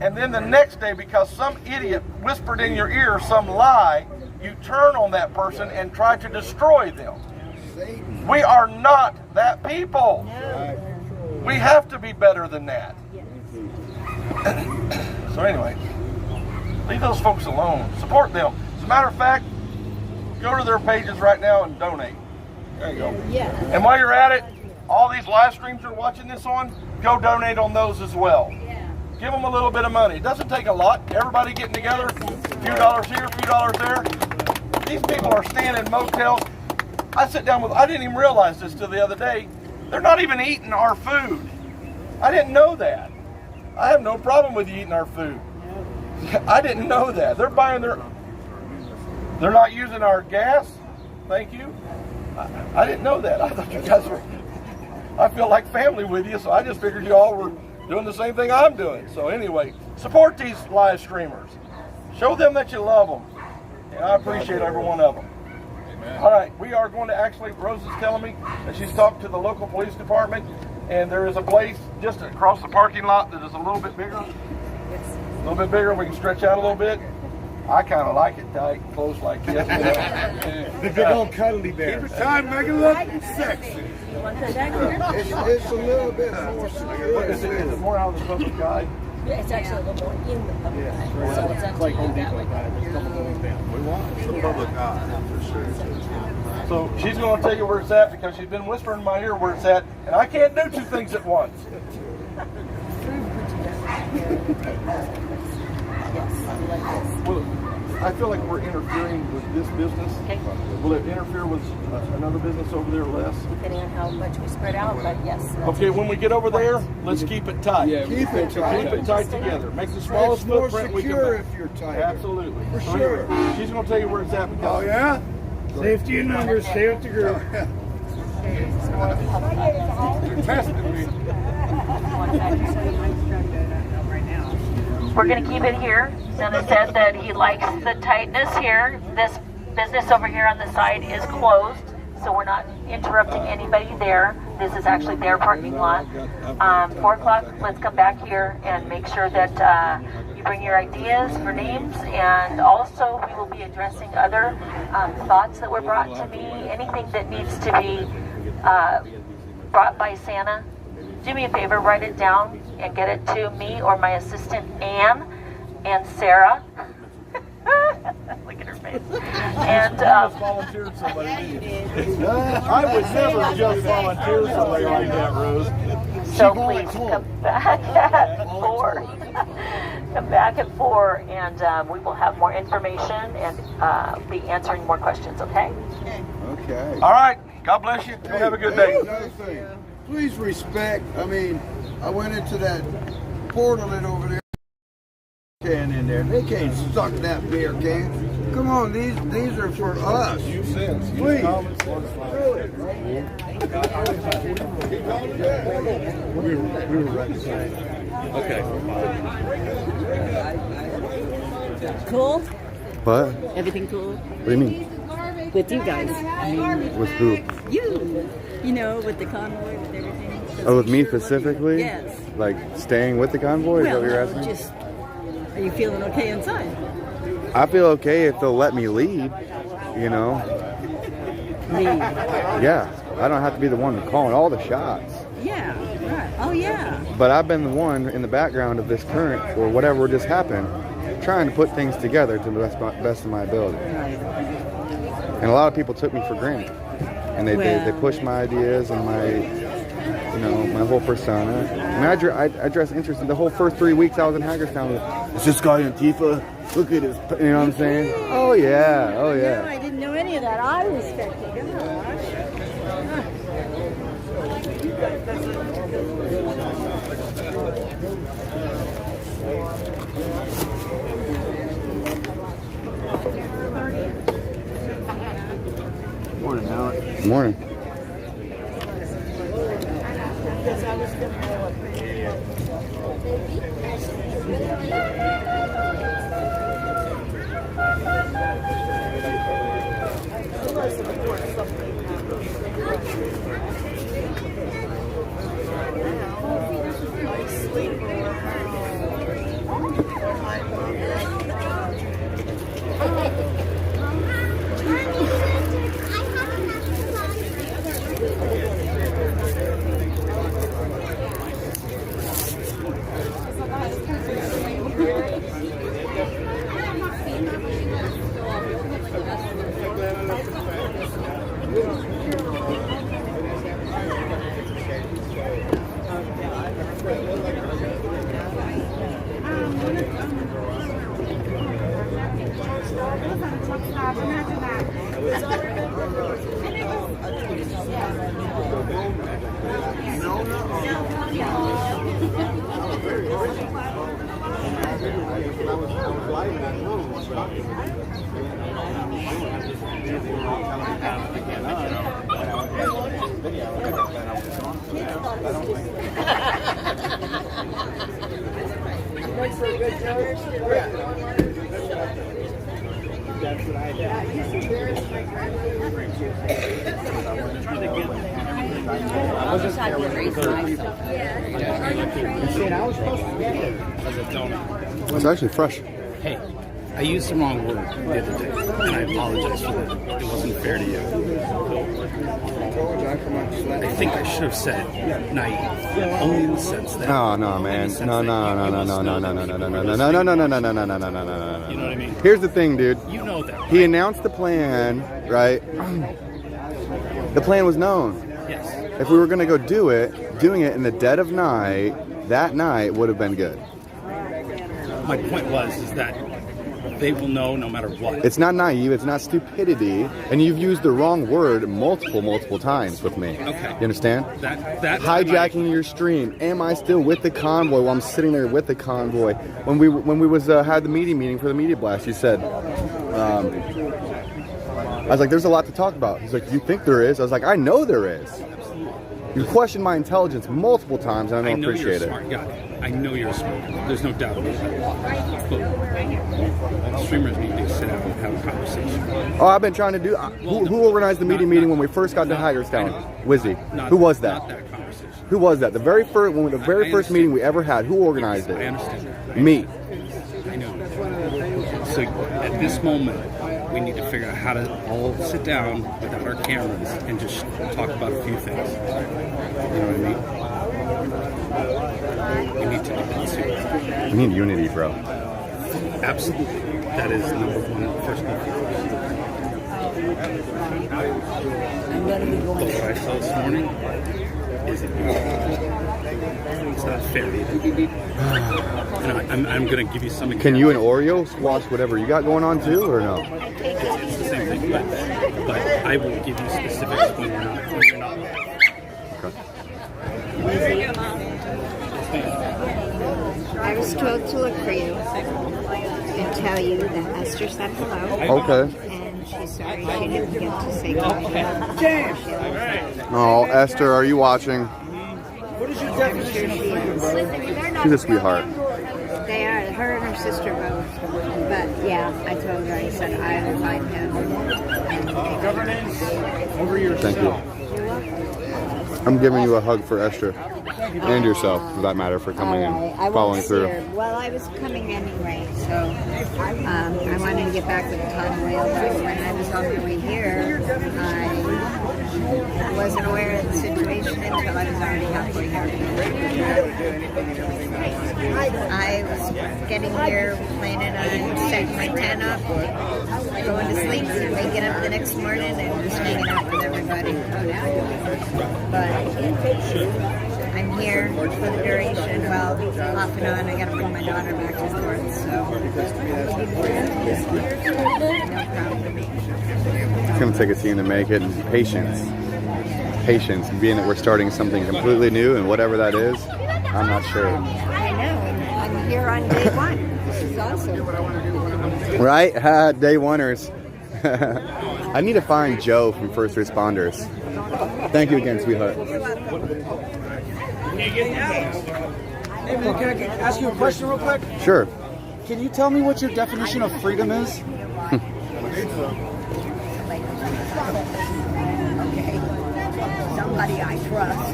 and then the next day, because some idiot whispered in your ear some lie, you turn on that person and try to destroy them. We are not that people. We have to be better than that. So anyway, leave those folks alone. Support them. As a matter of fact, go to their pages right now and donate. There you go. And while you're at it, all these live streams you're watching this on, go donate on those as well. Give them a little bit of money. It doesn't take a lot. Everybody getting together, a few dollars here, a few dollars there. These people are staying in motels. I sit down with, I didn't even realize this till the other day. They're not even eating our food. I didn't know that. I have no problem with you eating our food. I didn't know that. They're buying they're not using our gas. Thank you. I didn't know that. I thought you guys were, I feel like family with you, so I just figured you all were doing the same thing I'm doing. So anyway, support these live streamers. Show them that you love them. And I appreciate every one of them. All right, we are going to actually, Rose is telling me that she's talked to the local police department, and there is a place just across the parking lot that is a little bit bigger. A little bit bigger, we can stretch out a little bit. I kind of like it tight and close like this. The big old cuddly bear. Keep it tight, make it look sexy. It's a little bit more secure. Is it more out of the public eye? Yeah, it's actually a little more in the public eye. So it's actually like Home that Depot. way. There's a couple buildings down. We want the public eye, for sure. So she's going to tell you where it's at because she's been whispering in my ear where it's at, and I can't do two things at once. Well, I feel like we're interfering with this business. Okay. Will it interfere with another business over there less? Depending on how much we spread out, but yes. Okay, when we get over there, let's keep it tight. Yeah, Keep it tight. Keep it tight together. Make the smallest It's more footprint we can secure make. if you're tighter. Absolutely. For So sure. anyway, she's going to tell you where it's at. Oh, yeah? Safety in numbers, stay with the group. You're testing me. We're going to keep it here. Santa said that he likes the tightness here. This business over here on the side is closed, so we're not interrupting anybody there. This is actually their parking lot. 4 o'clock, let's come back here and make sure that you bring your ideas for names, and also we will be addressing other thoughts that were brought to me, anything that needs to be brought by Santa. Do me a favor, write it down and get it to me or my assistant Anne and Sarah. Look at her face. And volunteered somebody, didn't you? I would never just volunteer somebody like that, Rose. so please come back at 4. Come back at 4, and we will have more information and be answering more questions. Okay? Okay. All right. God bless you. Have a good day. Another thing. Please respect. I mean, I went into that portal and over there. Can in there. They can't suck that beer can. Come on, these are for us. Please. Really? We were right beside. Okay. Cool? What? Everything cool? What do you mean? With you guys. I mean, With who? you know, with the convoy, with everything. Oh, with me specifically? Yes. Like staying with the convoy? Is that what you're asking? just, are you feeling okay inside? I feel okay if they'll let me lead, you know? Lead. Yeah, I don't have to be the one calling all the shots. Yeah, right. Oh, yeah. But I've been the one in the background of this current or whatever just happened, trying to put things together to the best of my ability. And a lot of people took me for granted. And they pushed my ideas and my whole persona. And I addressed interest in the whole first 3 weeks I was in Hagerstown. Is this guy Antifa? Look at his, you know what I'm saying? Oh yeah, oh yeah. No, I didn't know any of that. I respect it. Morning, Alex. Morning. It's actually fresh. Hey, I used the wrong word the other day, and I apologize for that. It wasn't fair to you. I think I should have said naive, only in the sense that. Oh no, man! No. You know what I mean? Here's the thing, dude. You know that. Right? He announced the plan, right? The plan was known. Yes. If we were gonna go doing it in the dead of night, that night would have been good. My point is that they will know no matter what. It's not naive, it's not stupidity, and you've used the wrong word multiple times with me. Okay. You understand? That hijacking your stream. Am I still with the convoy while I'm sitting there with the convoy? When we had the meeting for the media blast, you said, I was like, there's a lot to talk about. He's like, you think there is? I was like, I know there is. You questioned my intelligence multiple times, and I don't appreciate it. I know you're a smart guy. I know you're a smart guy. There's no doubt about that. But streamers need to sit down and have a conversation. Oh, I've been trying to do. Who organized the meeting when we first got to Hagerstown? Wizzy. Who was that? Not that conversation. Who was that? The very first meeting we ever had. Who organized it? I understand. Me. I know. So at this moment, we need to figure out how to all sit down without our cameras and just talk about a few things. You know what I mean? We need to do that. We need unity, bro. Absolutely. That is number one, first and foremost. But what I saw this morning isn't good. It's not fair either. And I'm going to give you some examples. Can you and Oreo squash whatever you got going on too, or no? It's the same thing, but I will give you specifics when you're not. Okay. I was told to look for you and tell you that Esther said hello. Okay. And she's sorry she didn't get to say goodbye. Oh, Esther, are you watching? I'm sure she is. She's a sweetheart. They are, her and her sister both. But yeah, I told her, I said I will find him. Thank you. I'm giving you a hug for Esther. And yourself, for that matter, for coming and following through. Well, I was coming anyway, so I wanted to get back to the convoy. Although when I was on my way here, I wasn't aware of the situation until I was already halfway here. I was getting here, planning on setting my tent up, going to sleep, and waking up the next morning and just hanging out with everybody. But I'm here for the duration. Well, off and on, I got to bring my daughter back and forth, so no problem to me. It's going to take a team to make it, and patience. Patience, being that we're starting something completely new, and whatever that is, I'm not sure. I know, I'm here on day one. This is awesome. Right? Day oneers. I need to find Joe from First Responders. Thank you again, sweetheart. Hey man, can I ask you a question real quick? Sure. Can you tell me what your definition of freedom is? Somebody I trust.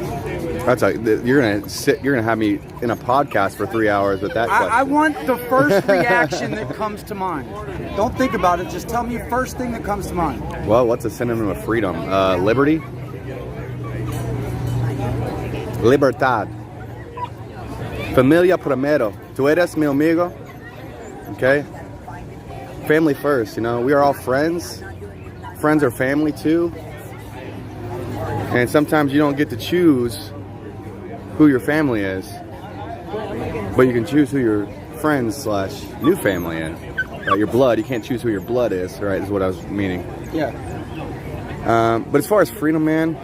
That's like you're gonna have me in a podcast for 3 hours with that question. I want the first reaction that comes to mind. Don't think about it. Just tell me the first thing that comes to mind. Well, what's a synonym of freedom? Liberty. Libertad. Familia primero. Tú eres mi amigo. Okay. Family first. You know, we are all friends. Friends are family too. And sometimes you don't get to choose who your family is, but you can choose who your friends / new family is. Your blood, you can't choose who your blood is, right? Is what I was meaning. Yeah. But as far as freedom, man,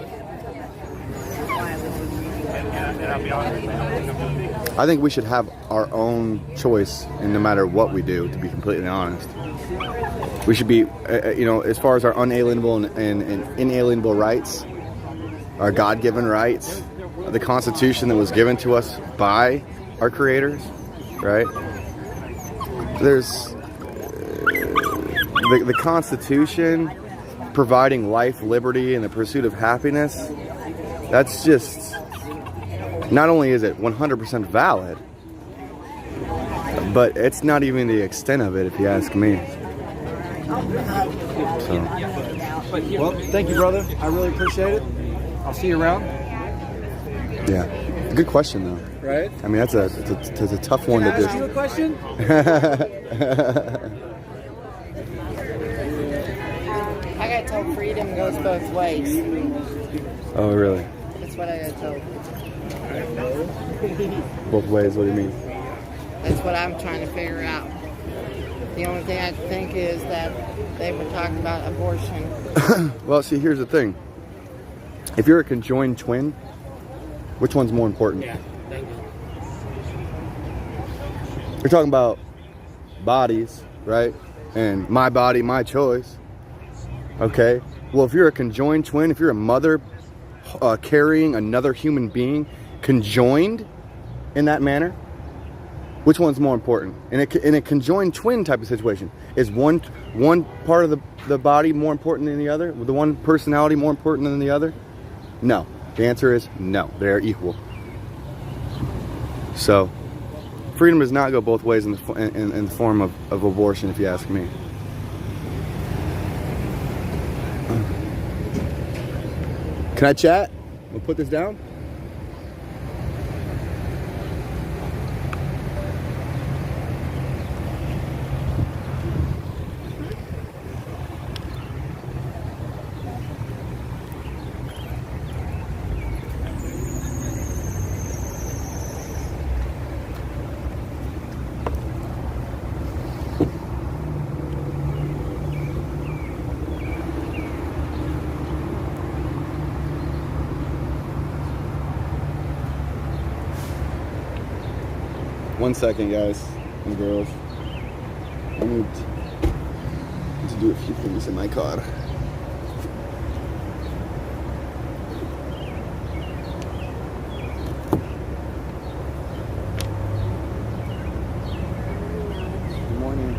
I think we should have our own choice in no matter what we do, to be completely honest. We should be, as far as our unalienable and inalienable rights, our God-given rights, the Constitution that was given to us by our creators, right? There's the Constitution providing life, liberty, and the pursuit of happiness. That's just, not only is it 100% valid, but it's not even the extent of it, if you ask me. So. Well, thank you, brother. I really appreciate it. I'll see you around. Yeah, good question though. Right? I mean, it's a tough one to do. Can I ask you a question? I got told freedom goes both ways. Oh, really? That's what I got told. Both ways? What do you mean? That's what I'm trying to figure out. The only thing I think is that they were talking about abortion. Well, see, here's the thing. If you're a conjoined twin, which one's more important? Yeah, thank you. You're talking about bodies, right? And my body, my choice. Okay. Well, if you're a conjoined twin, if you're a mother carrying another human being conjoined in that manner, which one's more important? In a conjoined twin type of situation, is one part of the body more important than the other? The one personality more important than the other? No. The answer is no. They're equal. So, freedom does not go both ways in the form of abortion, if you ask me. Can I chat? We'll put this down. One second, guys and girls. I need to do a few things in my car. Good morning.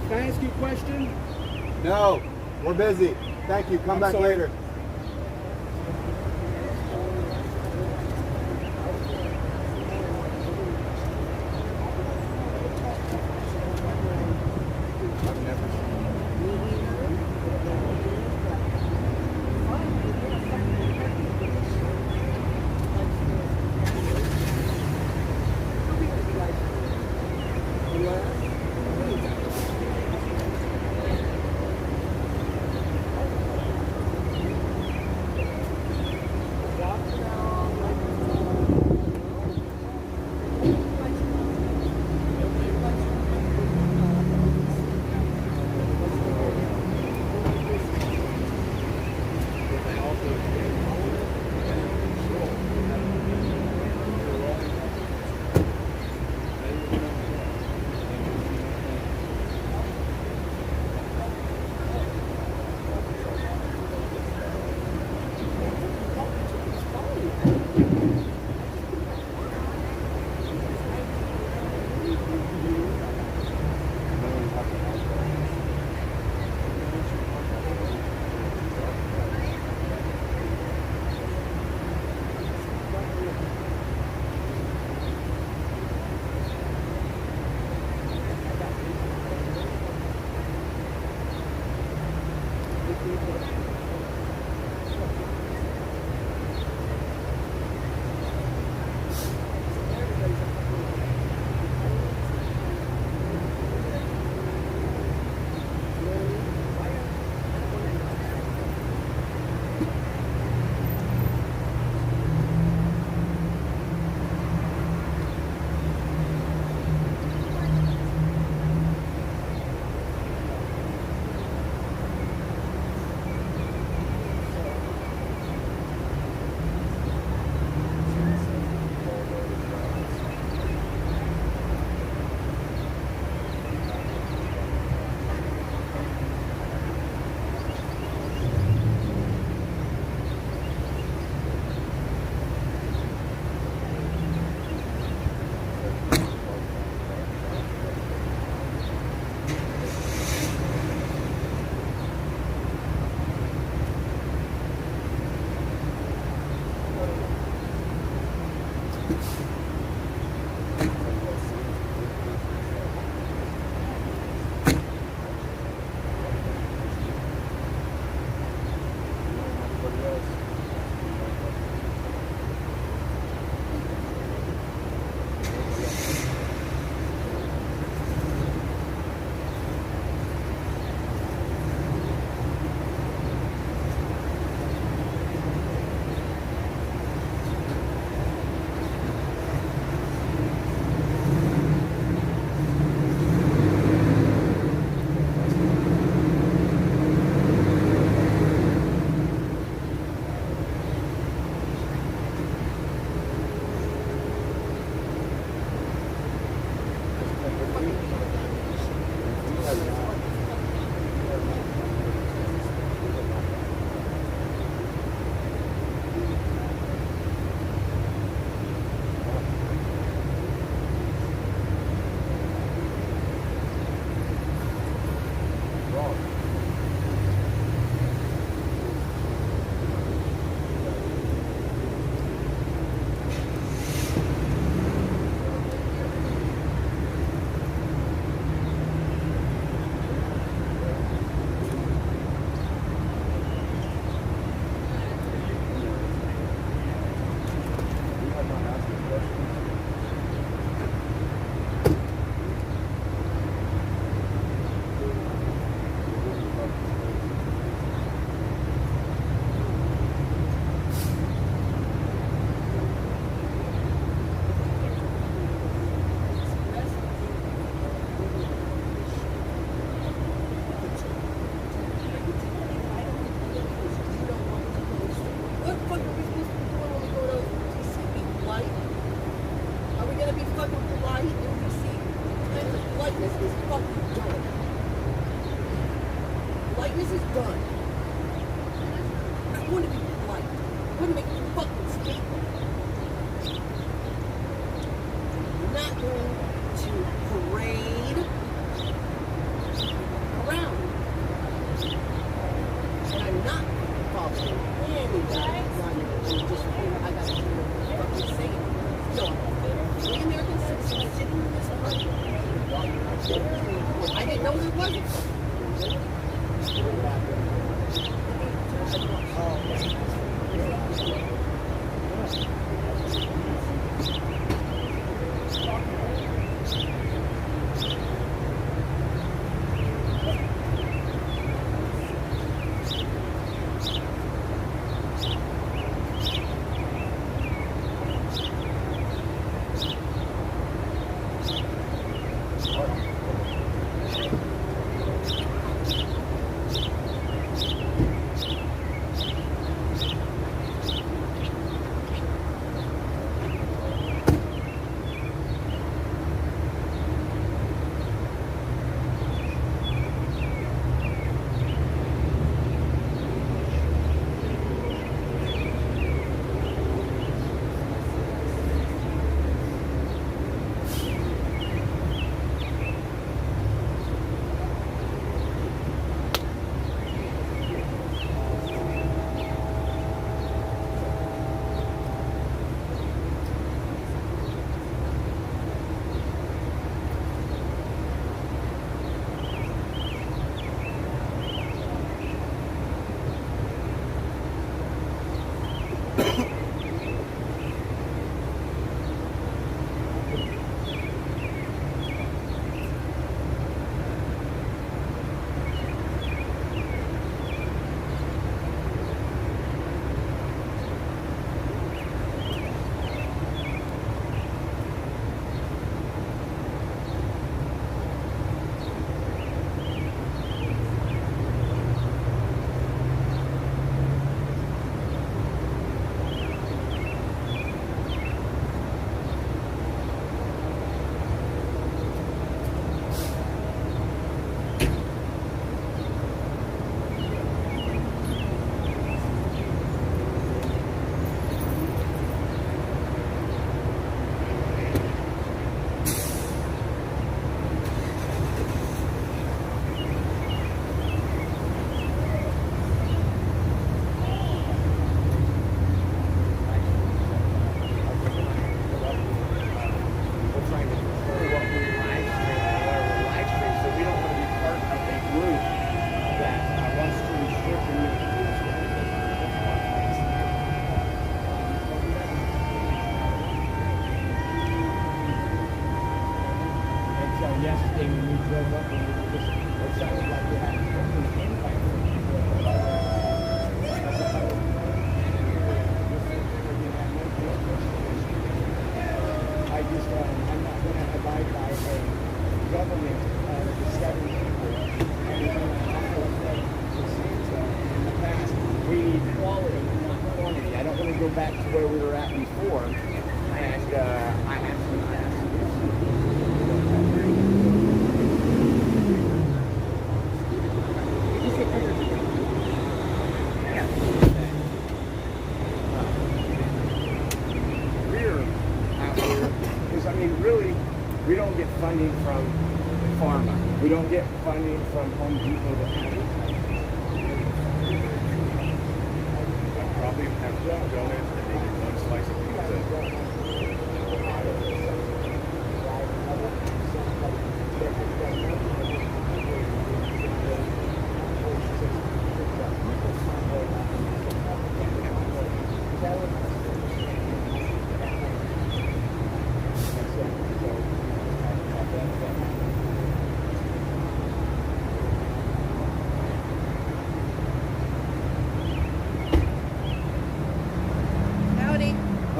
Can I ask you a question? No, we're busy. Thank you. Come back later.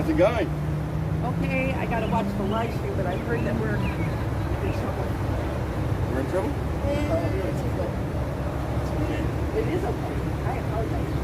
How's it going? Okay, I gotta watch the live stream, but I heard that we're in trouble. We're in trouble? It is okay. I apologize.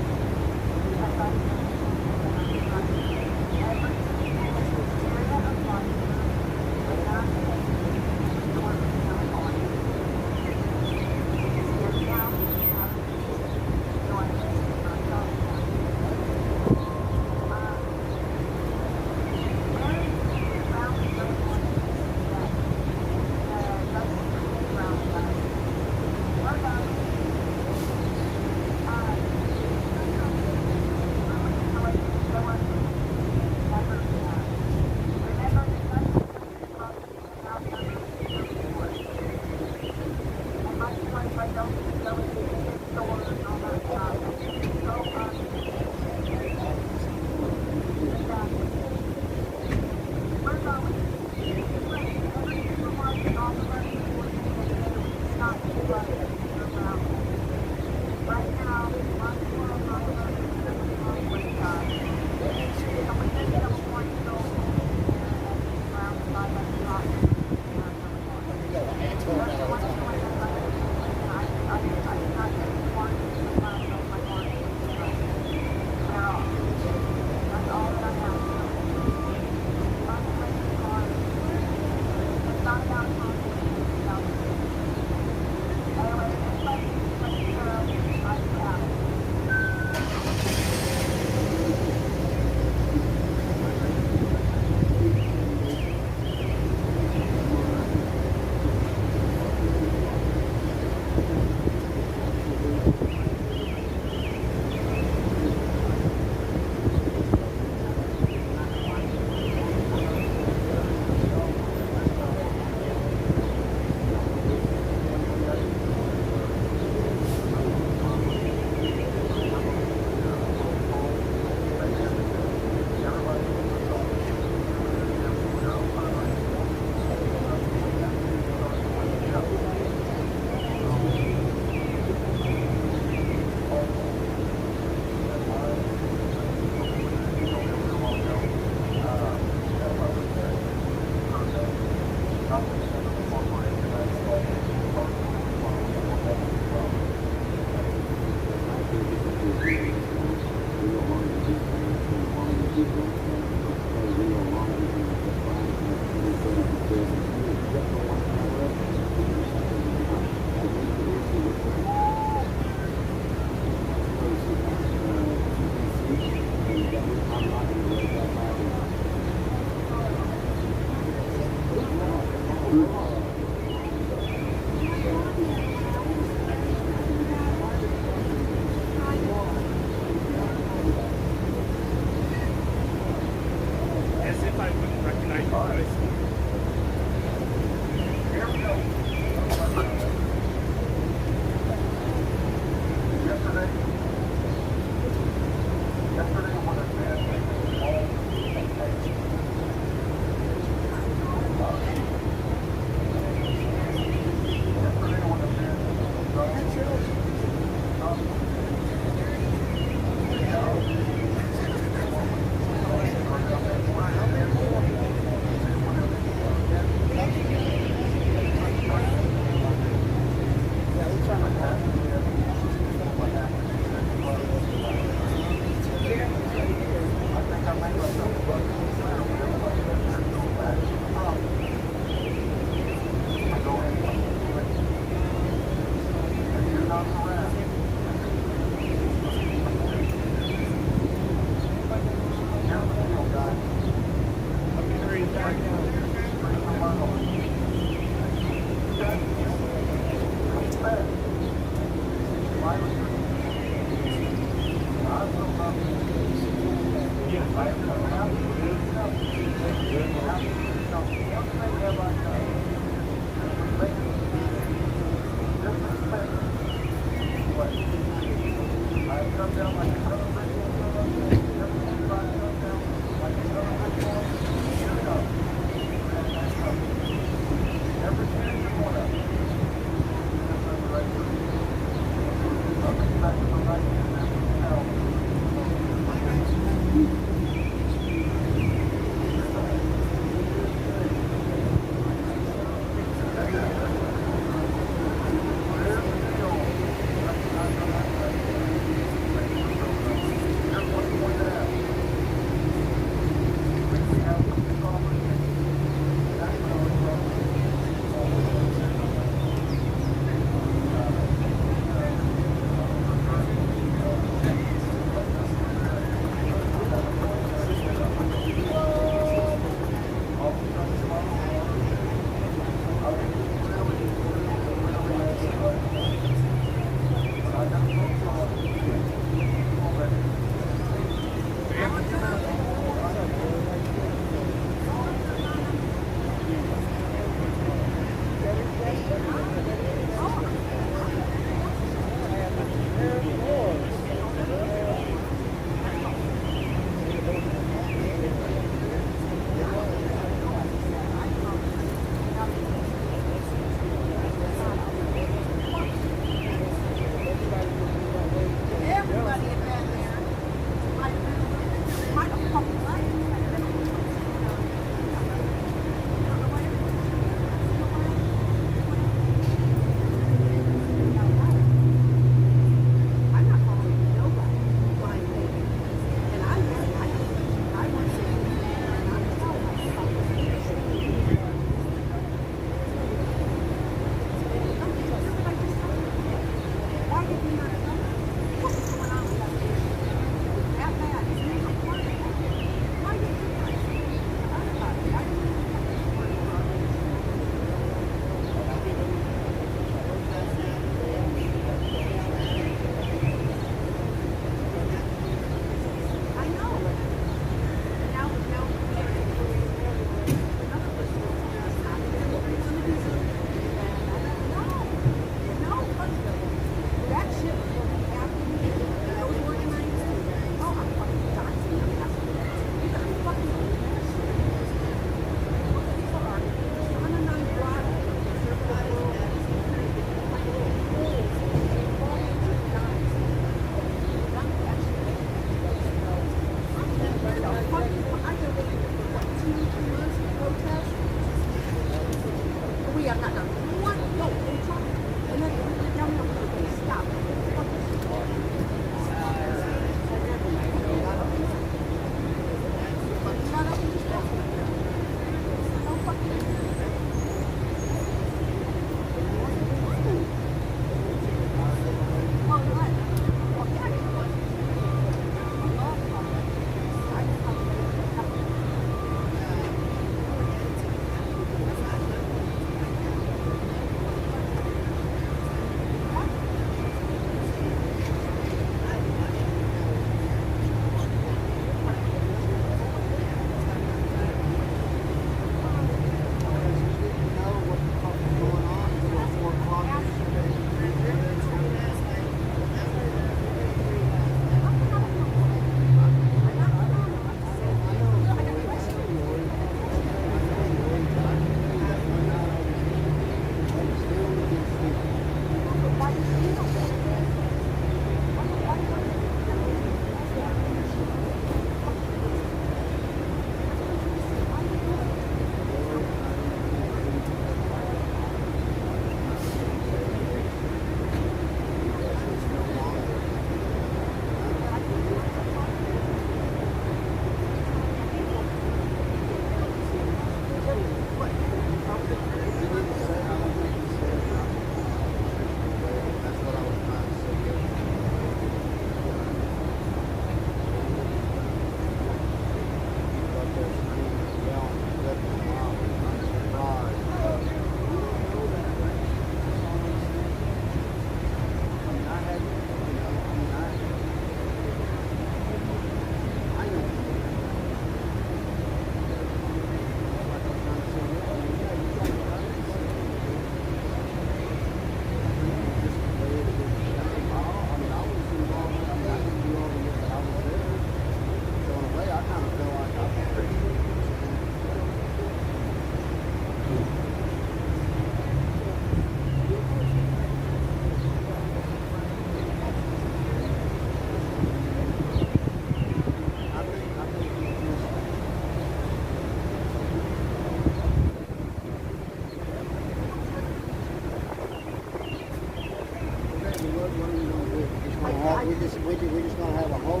We just gonna have a whole.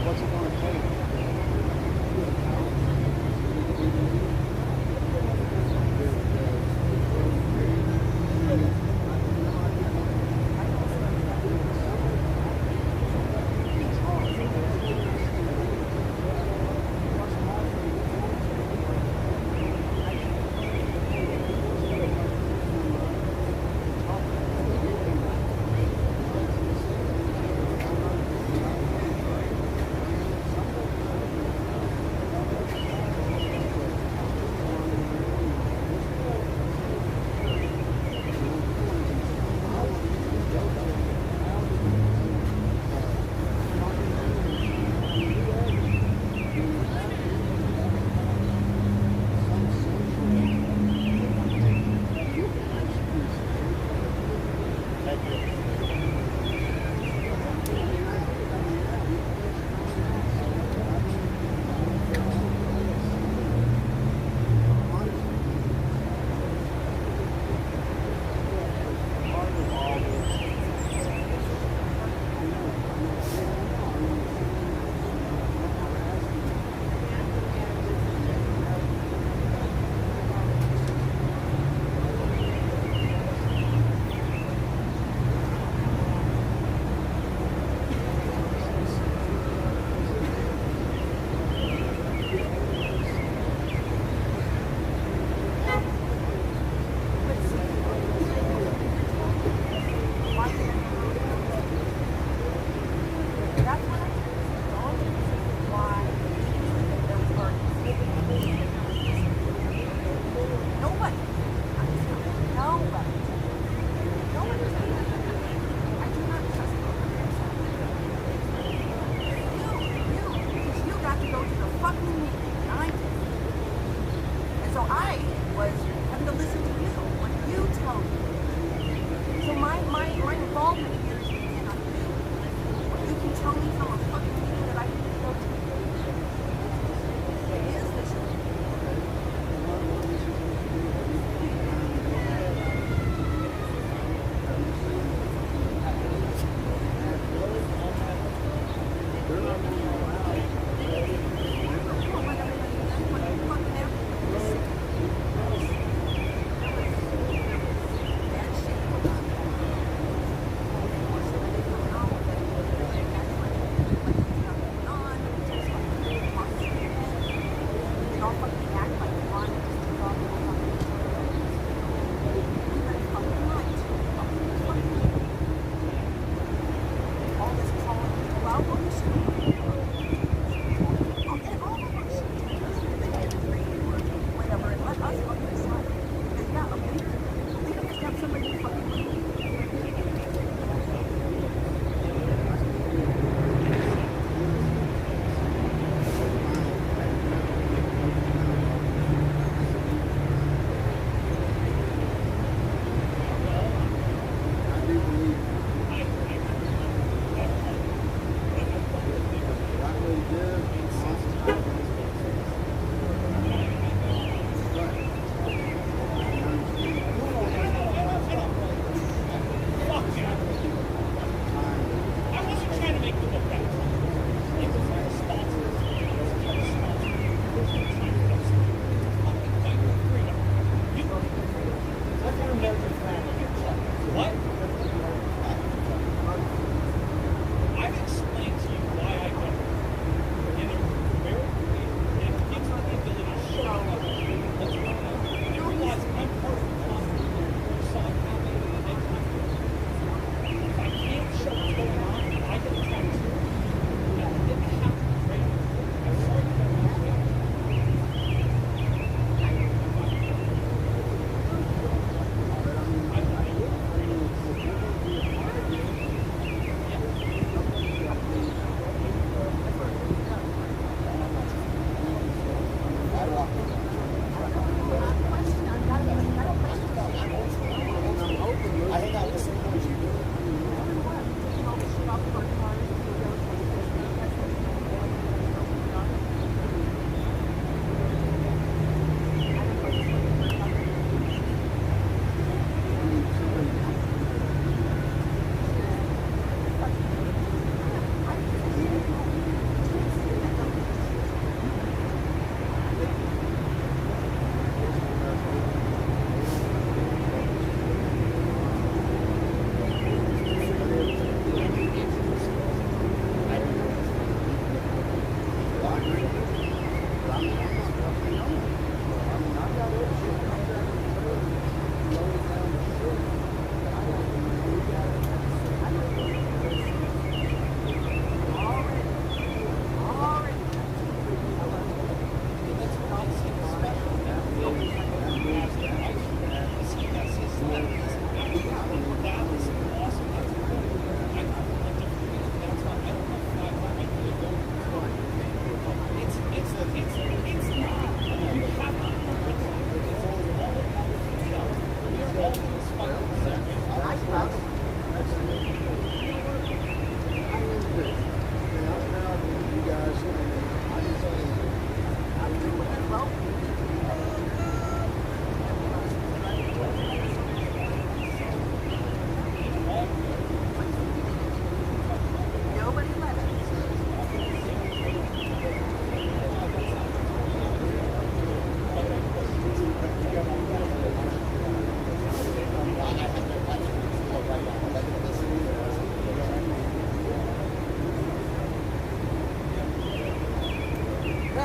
What's it gonna take?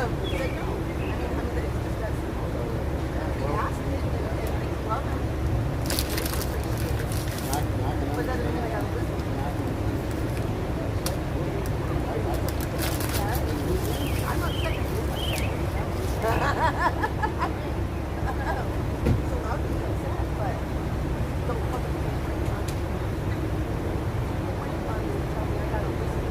have said no. I mean, it's just that simple. We asked it, and we love them. But that doesn't mean I gotta listen. I'm not saying it. It's allowed to be upset, but don't fucking be afraid of it. Wait on you to tell me I gotta listen.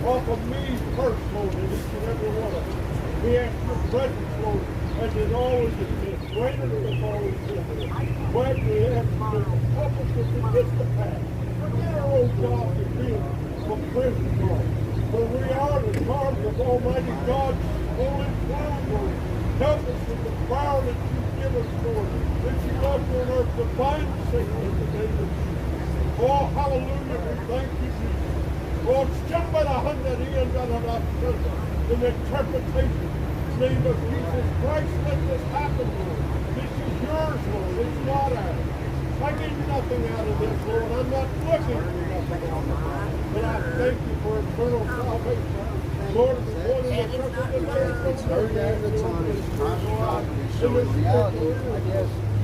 Off of me personally, each and every one of them. We ask for presence, Lord, as it always has been. greater than the fallen city. When we have help us to forget the past. Forget our old jobs of being from prison cars. For we are the cars of Almighty God's holy throne, Lord. Help us with the power that you give us, Lord, that you left on earth to bind Satan in the name of Jesus. Oh, hallelujah, we thank you, Jesus. Oh, jump at 100 years out of that prison in the interpretation. Name of Jesus Christ, let this happen, Lord. This is yours, Lord. It's not ours. I get nothing out of this, Lord. I'm not looking for nothing out of it. But I thank you for eternal salvation. Lord, the one in the purpose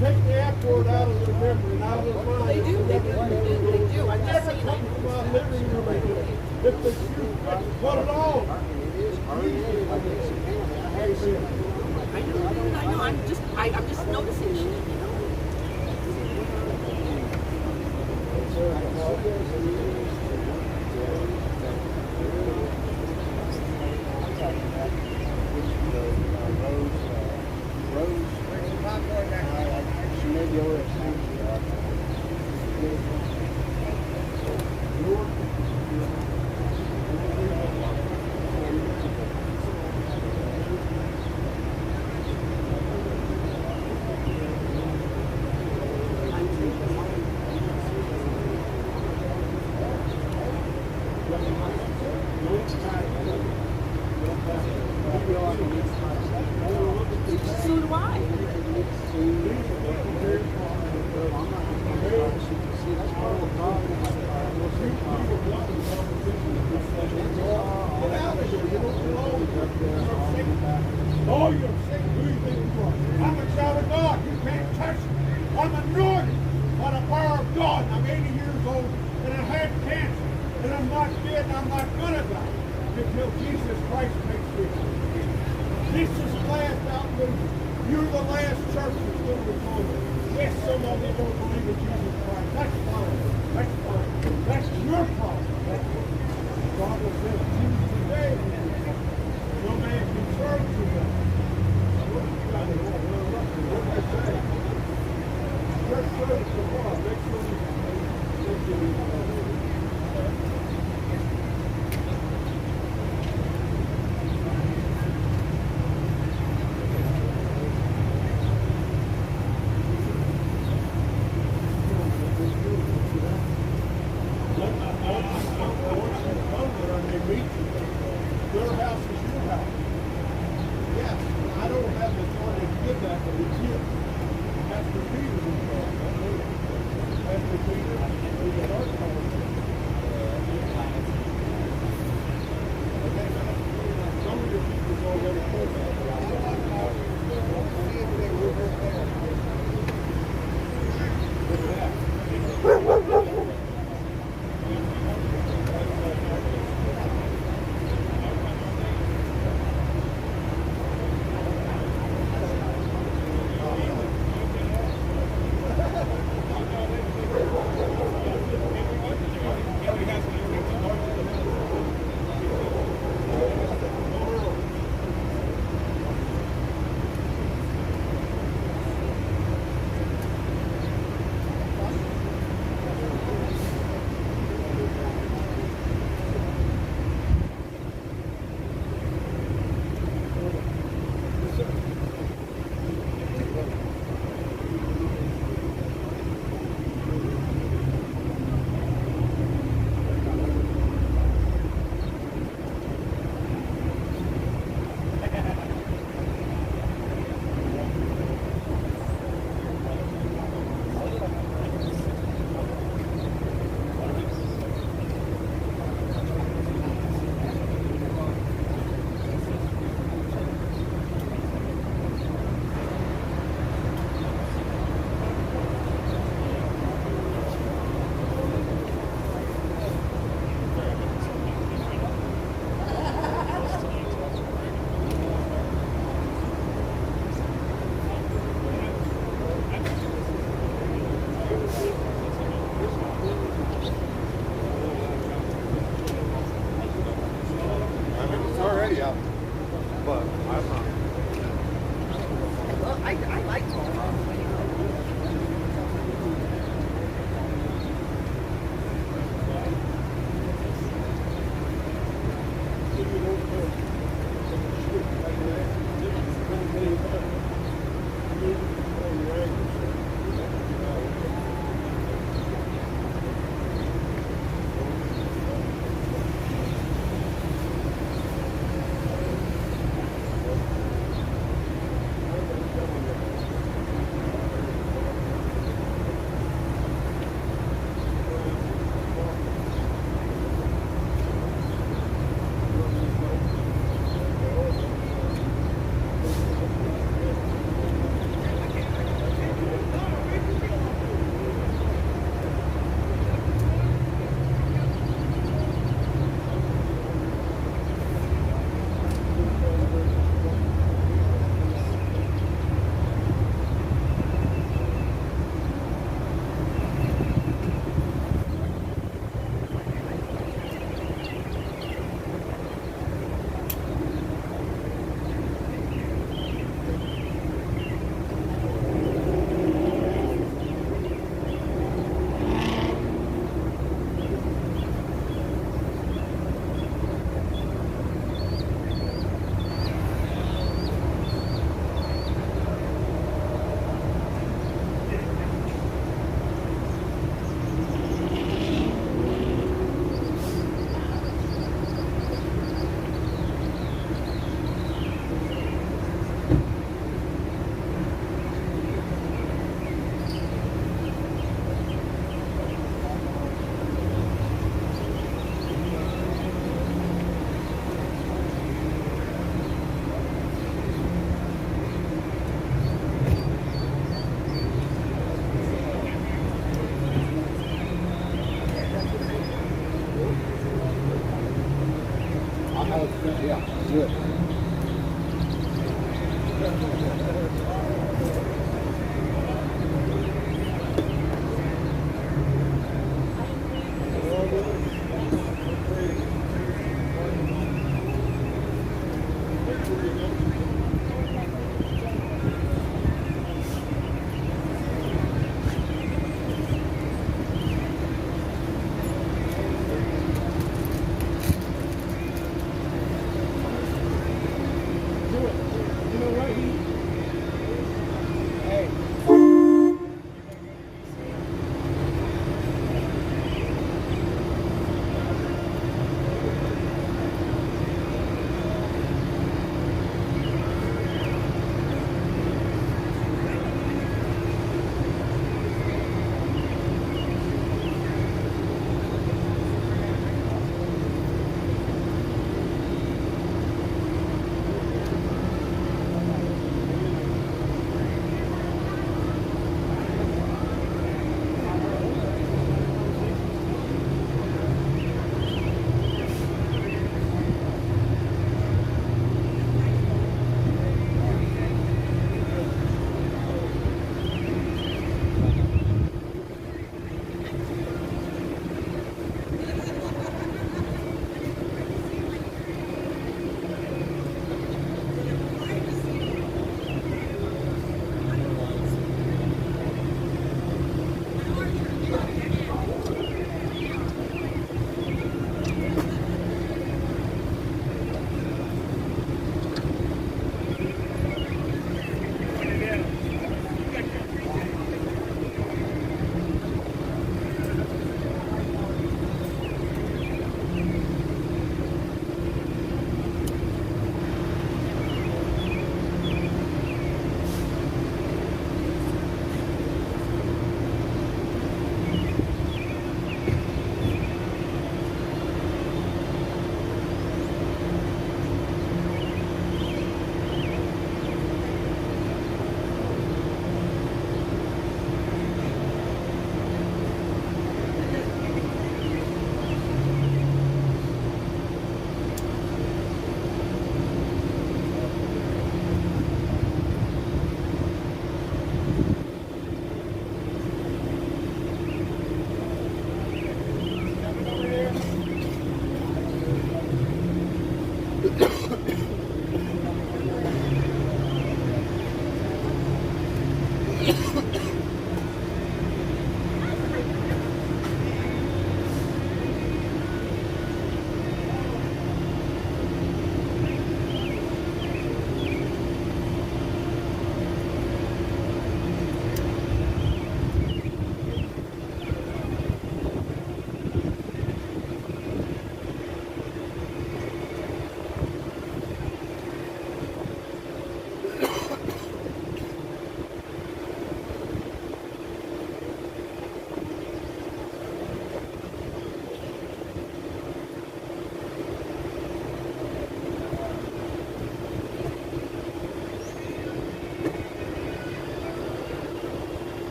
take the F word out of the memory and out of the mind. They do. I never come to my living room again. If the shoe fits, put it on. I know. I'm just noticing shit, you know. So do I. Oh, you're sick. Who do you think you are? I'm a child of God. You can't touch me. I'm anointed by the power of God. I'm 80 years old and I had cancer. And I'm not dead and I'm not gonna die until Jesus Christ makes me whole. This is the last outlook. You're the last church that's going to be going. Yes, some of you don't believe in Jesus Christ. That's fine. That's fine. That's your problem. God will send Jesus today. No man can serve you that. What I say? Your service to God. Make sure you Your house is your house. Yes, I don't have the authority to give that, but it's you. Pastor Peter's in charge. Pastor Peter is our charge. Some of your people's already told that. Yeah, good.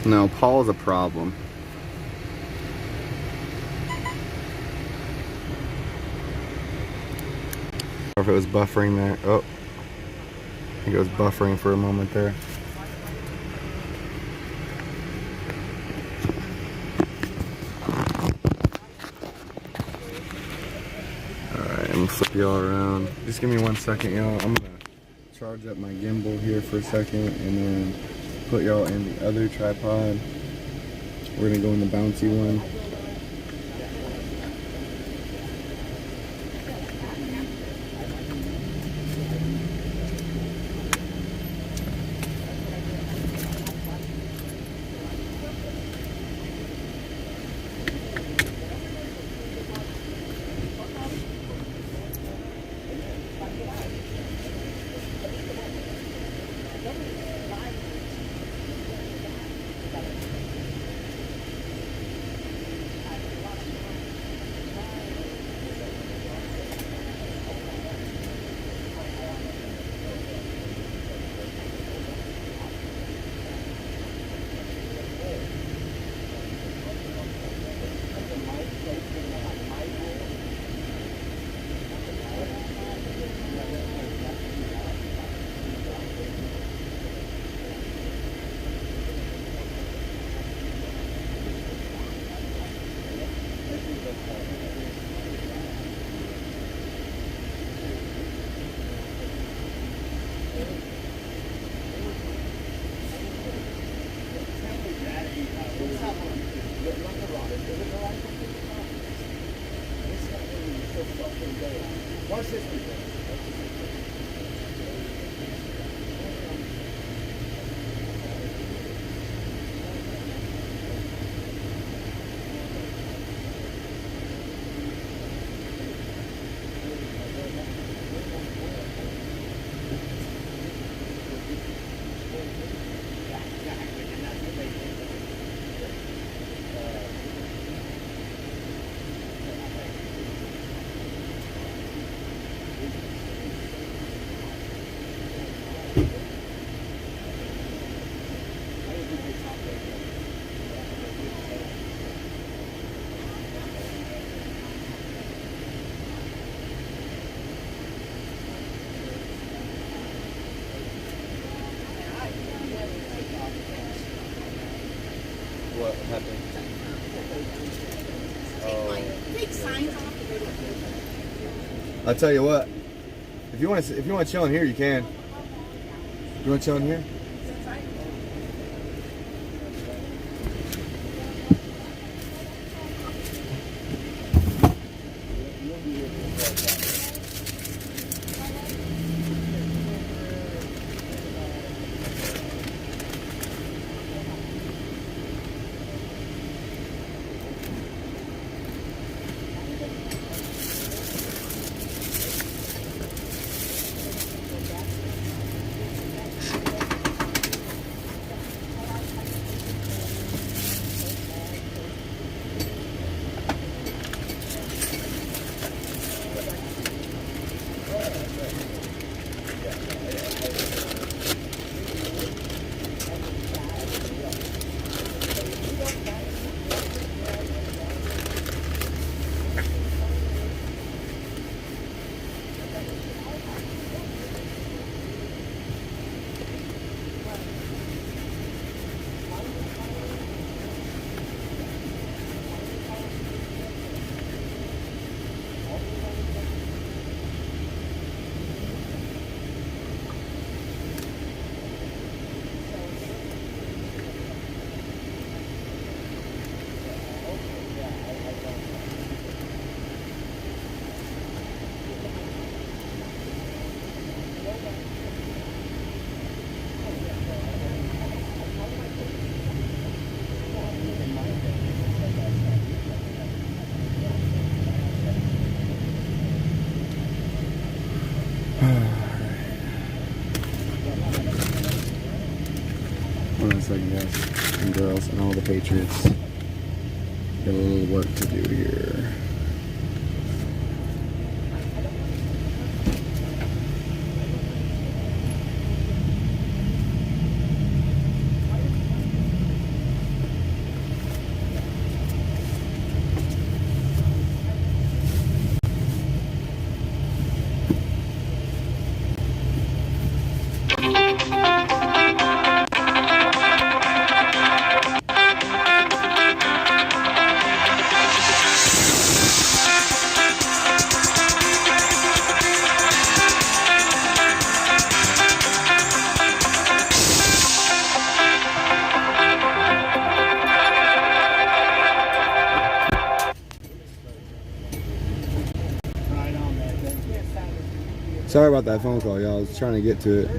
No, Paul's a problem. Or if it was buffering there. Oh, I think it was buffering for a moment there. Alright, I'm gonna flip y'all around. Just give me 1 second, y'all. I'm gonna charge up my gimbal here for a second and then put y'all in the other tripod. We're gonna go in the bouncy one. What's this one? What happened? Take signs off. I'll tell you what. If you want to chill in here, you can. You want to chill in here? Hold on a second, guys and girls, and all the Patriots. Got a little work to do here. Sorry about that phone call, y'all. I was trying to get to it.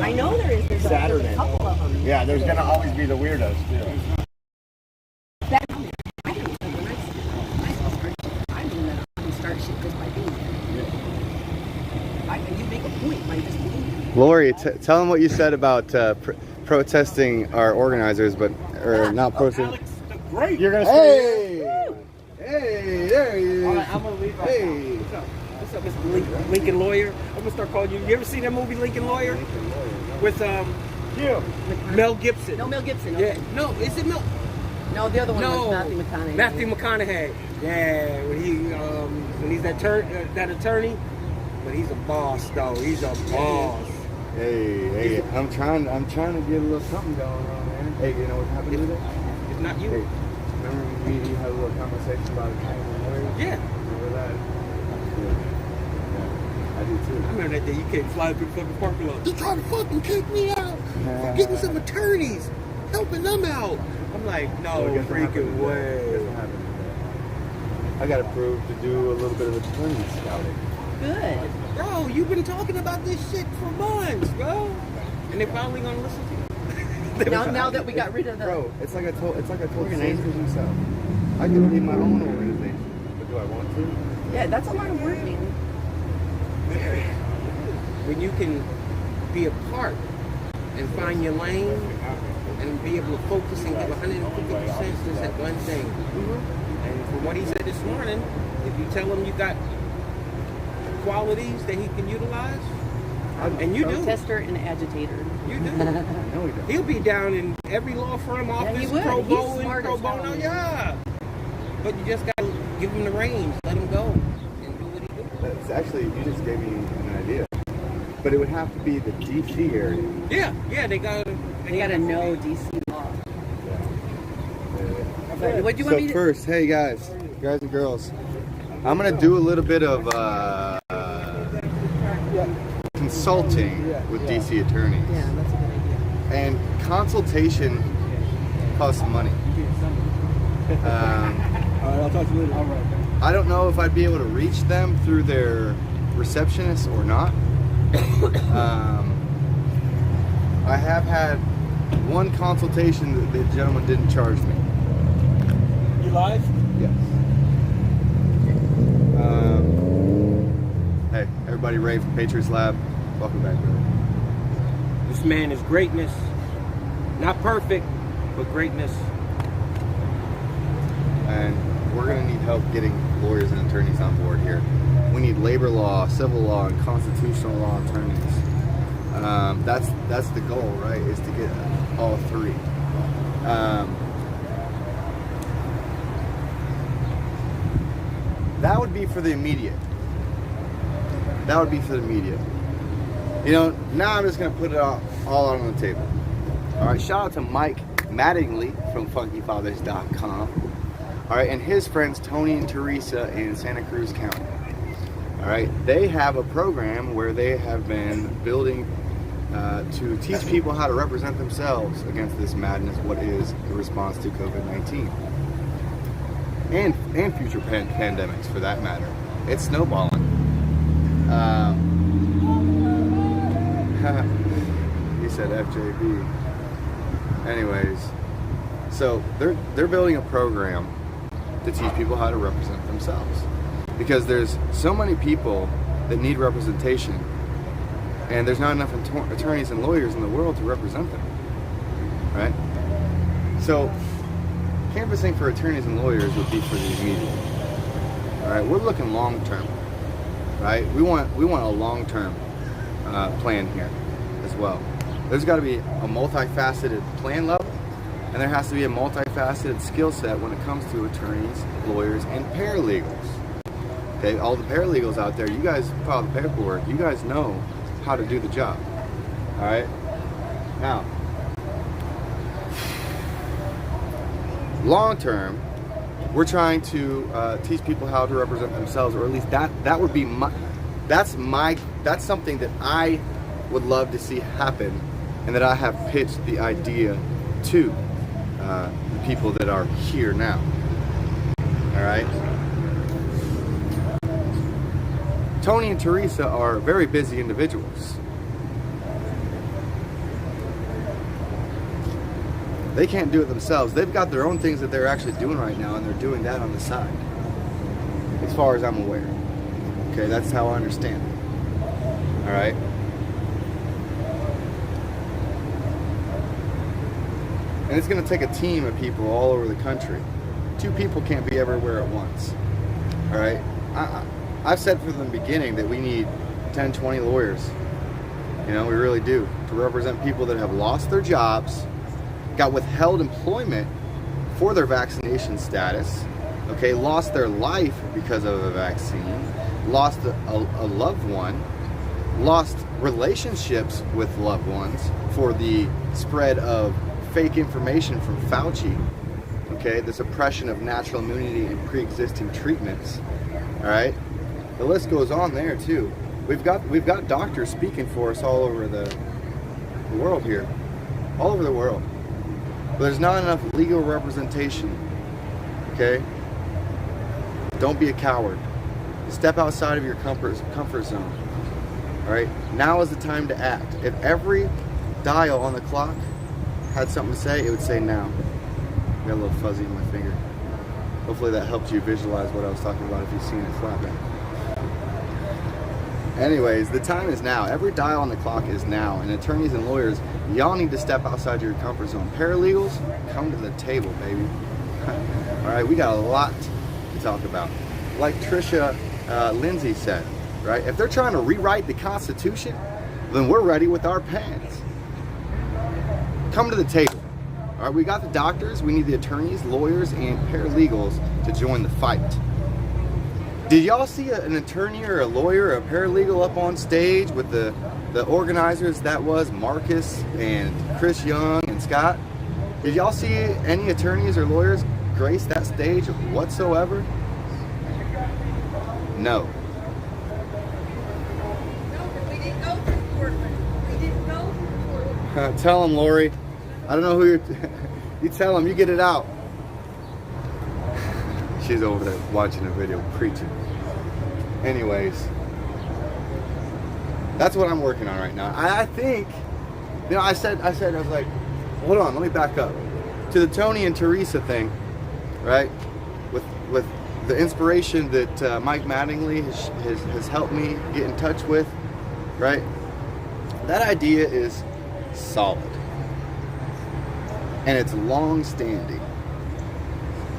I know there is. There's Saturday. a couple of them. Yeah, there's gonna always be the weirdos too. I'm doing that. I can start shit just by being there. You make a point by just being there. Lori, tell them what you said about protesting our organizers, or not protesting. Great. You're gonna Hey, there he is. All right, I'm gonna leave right now. What's up, Mr. Lincoln Lawyer? I'm gonna start calling you. You ever seen that movie Lincoln Lawyer? With Mel Gibson. No, Mel Gibson. Yeah. No, is it Mel? No, the other one was Matthew McConaughey. Matthew McConaughey. Yeah, when he's that attorney, but he's a boss though. He's a boss. Hey, I'm trying to get a little something going on, man. Hey, you know what happened today? It's not you. Hey, remember we had a little conversation about attorneys and lawyers? Yeah. Remember that? Yeah, I do too. I remember that day you came flying through the fucking parking lot. They're trying to fucking kick me out for getting some attorneys, helping them out. I'm like, no freaking way. I got approved to do a little bit of attorney scouting. Good. Bro, you've been talking about this shit for months, bro. And they finally gonna listen to you. now that we got rid of the... Bro, it's like I told Sanders himself. I can lead my own organization, but do I want to? Yeah, that's a lot of work, man. When you can be a part and find your lane and be able to focus and give 150% to that one thing. And from what he said this morning, if you tell him you got qualities that he can utilize, and you do. Protester and agitator. You do. He'll be down in every law firm office, pro bono and pro bono, yeah. But you just gotta give him the reins, let him go, and do what he do. That's actually, you just gave me an idea. But it would have to be the DC area. Yeah, they gotta know DC law. What do you want me to... First, hey guys and girls, I'm gonna do a little bit of consulting with DC attorneys. Yeah, that's a good idea. And consultation costs money. I'll talk to you later. All right. I don't know if I'd be able to reach them through their receptionist or not. I have had one consultation that the gentleman didn't charge me. You live? Yes. Hey, everybody, Ray from Patriots Lab. Welcome back, brother. This man is greatness. Not perfect, but greatness. And we're going to need help getting lawyers and attorneys on board here. We need labor law, civil law, and constitutional law attorneys. That's the goal, right? Is to get all three. That would be for the immediate. That would be for the immediate. You know, now I'm just going to put it all out on the table. All right, shout out to Mike Mattingly from funkyfathers.com. All right, and his friends Tony and Teresa in Santa Cruz County. All right, they have a program where they have been building to teach people how to represent themselves against this madness, what is the response to COVID-19. And future pandemics, for that matter. It's snowballing. He said FJB. Anyways, so they're building a program to teach people how to represent themselves, because there's so many people that need representation, and there's not enough attorneys and lawyers in the world to represent them, right? So canvassing for attorneys and lawyers would be for the immediate. All right, we're looking long term, right? We want a long term plan here as well. There's got to be a multifaceted plan level, and there has to be a multifaceted skill set when it comes to attorneys, lawyers, and paralegals. Okay, all the paralegals out there, you guys file the paperwork. You guys know how to do the job. All right. Now, long term, we're trying to teach people how to represent themselves, or at least that would be that's something that I would love to see happen, and that I have pitched the idea to the people that are here now. All right. Tony and Teresa are very busy individuals. They can't do it themselves. They've got their own things that they're actually doing right now, and they're doing that on the side, as far as I'm aware. Okay, that's how I understand it. All right. And it's going to take a team of people all over the country. 2 people can't be everywhere at once. All right. I've said from the beginning that we need 10, 20 lawyers. You know, we really do, to represent people that have lost their jobs, got withheld employment for their vaccination status, okay, lost their life because of a vaccine, lost a loved one, lost relationships with loved ones for the spread of fake information from Fauci, okay, the suppression of natural immunity and pre-existing treatments, all right? The list goes on there too. We've got doctors speaking for us all over the world here, all over the world. But there's not enough legal representation, okay? Don't be a coward. Step outside of your comfort zone, all right? Now is the time to act. If every dial on the clock had something to say, it would say now. I got a little fuzzy in my finger. Hopefully that helped you visualize what I was talking about if you've seen it flapping. Anyways, the time is now. Every dial on the clock is now. And attorneys and lawyers, y'all need to step outside your comfort zone. Paralegals, come to the table, baby. All right, we got a lot to talk about. Like Trisha Lindsay said, right? If they're trying to rewrite the Constitution, then we're ready with our pens. Come to the table. All right, we got the doctors. We need the attorneys, lawyers, and paralegals to join the fight. Did y'all see an attorney or a lawyer or a paralegal up on stage with the organizers? That was Marcus and Chris Young and Scott. Did y'all see any attorneys or lawyers grace that stage whatsoever? No. We didn't go to Portland. We didn't go to Portland. Tell them, Lori. I don't know who you're... You tell them, you get it out. She's over there watching a video preaching. Anyways, that's what I'm working on right now. I think, you know, I said, I was like, hold on, let me back up to the Tony and Teresa thing, right? With the inspiration that Mike Mattingly has helped me get in touch with, right? That idea is solid, and it's long-standing.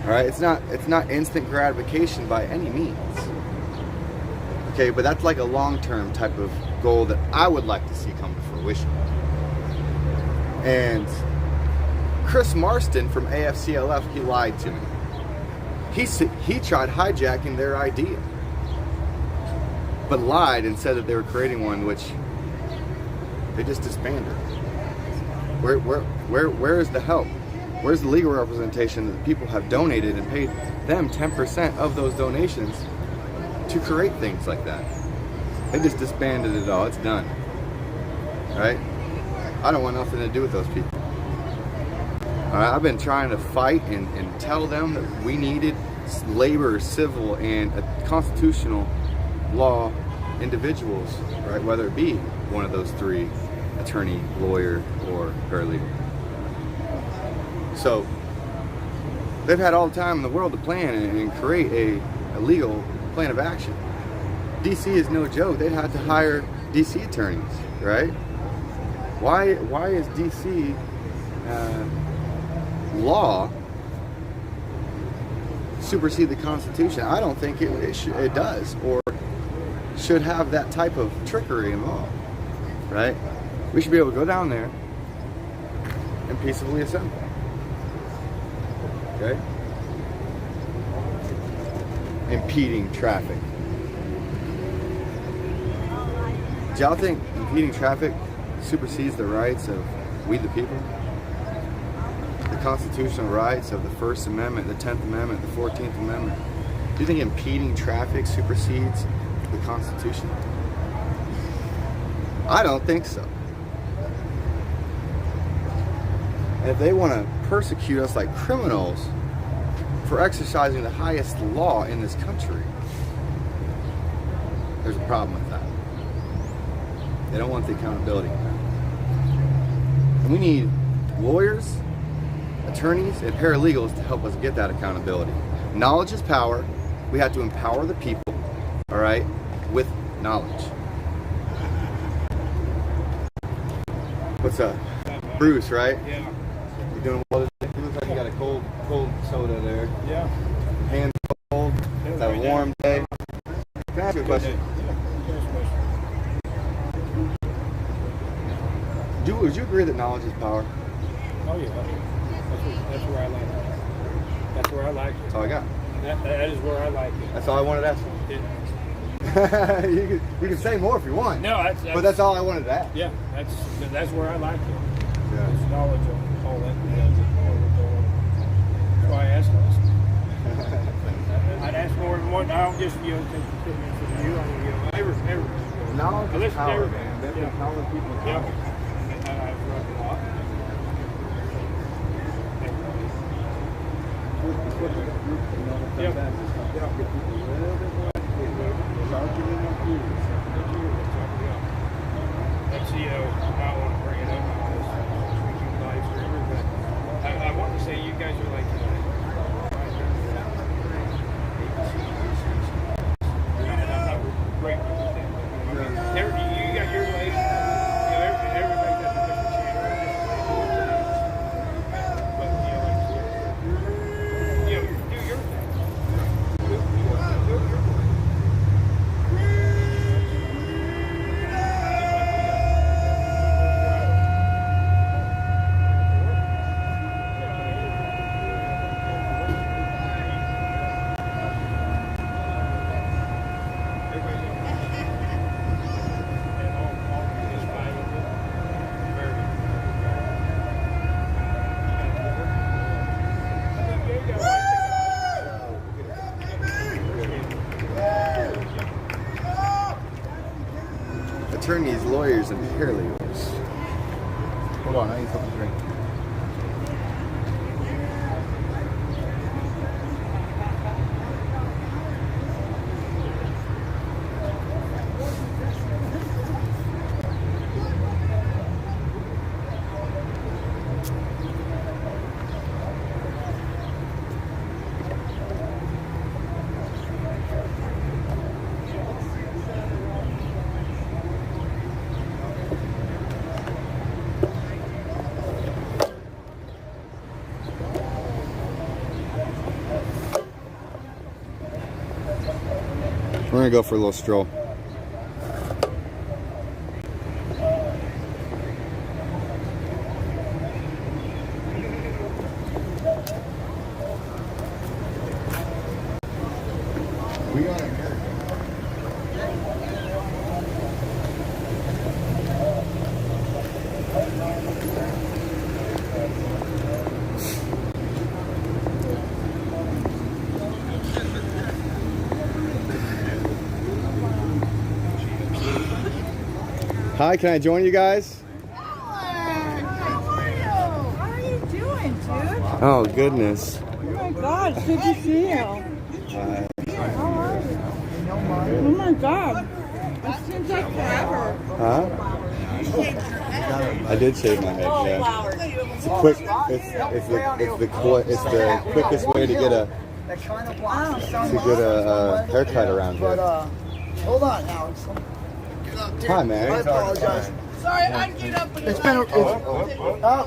All right, it's not instant gratification by any means. Okay, but that's like a long-term type of goal that I would like to see come to fruition. And Chris Marston from AFCLF, he lied to me. He tried hijacking their idea, but lied and said that they were creating one, which they just disbanded. Where is the help? Where's the legal representation that people have donated and paid them 10% of those donations to create things like that? They just disbanded it all. It's done. Right? I don't want nothing to do with those people. All right? I've been trying to fight and tell them that we needed labor, civil, and constitutional law individuals, right? Whether it be one of those three, attorney, lawyer, or paralegal. So they've had all the time in the world to plan and create a legal plan of action. DC is no joke. They'd have to hire DC attorneys, right? Why is DC law supersede the Constitution? I don't think it does or should have that type of trickery involved, right? We should be able to go down there and peaceably assemble. Okay? Impeding traffic. Do y'all think impeding traffic supersedes the rights of we the people? The constitutional rights of the First Amendment, the 10th Amendment, the 14th Amendment. Do you think impeding traffic supersedes the Constitution? I don't think so. And if they want to persecute us like criminals for exercising the highest law in this country, there's a problem with that. They don't want the accountability. And we need lawyers attorneys and paralegals to help us get that accountability. Knowledge is power. We have to empower the people, all right, with knowledge. What's up? Bruce, right? Yeah. You doing well today? You look like you got a cold soda there. Yeah. Hands cold. It's a warm day. Can I ask you a question? Would you agree that knowledge is power? Oh yeah. That's where I like it. That's where I like it. That's all I got. That is where I like it. That's all I wanted to ask you. You can say more if you want. No, but that's all I wanted to ask. Yeah, that's where I like it. Yeah. It's knowledge of all that. That's why I asked us. I'd ask more than one. I don't just take the equipment from you. I mean, everybody. Knowledge is power, man. That's empowering people. Yeah. And I've read a lot. That's I want to bring it up on this streaming live streamer, but I want to say you guys are like and I'm not great with that. You got your way. Everybody's got a different channel, but do your thing. Do your thing. Attorneys, lawyers, and paralegals. Hold on, I need something to drink. We're gonna go for a little stroll. We are Hi, can I join you guys? How are you doing, dude? Oh, goodness. Oh my God, it's good to see you. How are you? Oh my God, it seems like forever. Huh? I did shave my head, yeah. It's the quickest way to get a haircut around here. Hold on, Alex. Hi, man. I apologize. Sorry, I'd get up and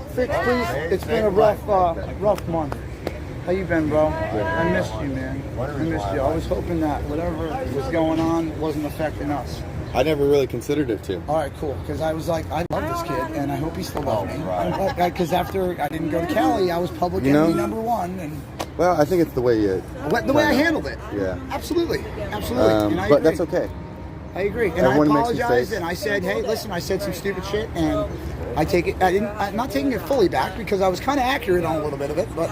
Fix, please. It's been a rough month. How you been, bro? I missed you, man. I missed you. I was hoping that whatever was going on wasn't affecting us. I never really considered it to. All right, cool. Because I was like, I love this kid, and I hope he still loves me. Because after I didn't go to Cali, I was public enemy number one. And well, I think it's the way you... the way I handled it. Yeah. Absolutely. Absolutely. And I but agree. that's okay. I agree. And Everyone I makes apologized, mistakes. and I said, hey, listen, I said some stupid shit, and I take it, I'm not taking it fully back, because I was kind of accurate on a little bit of it, but...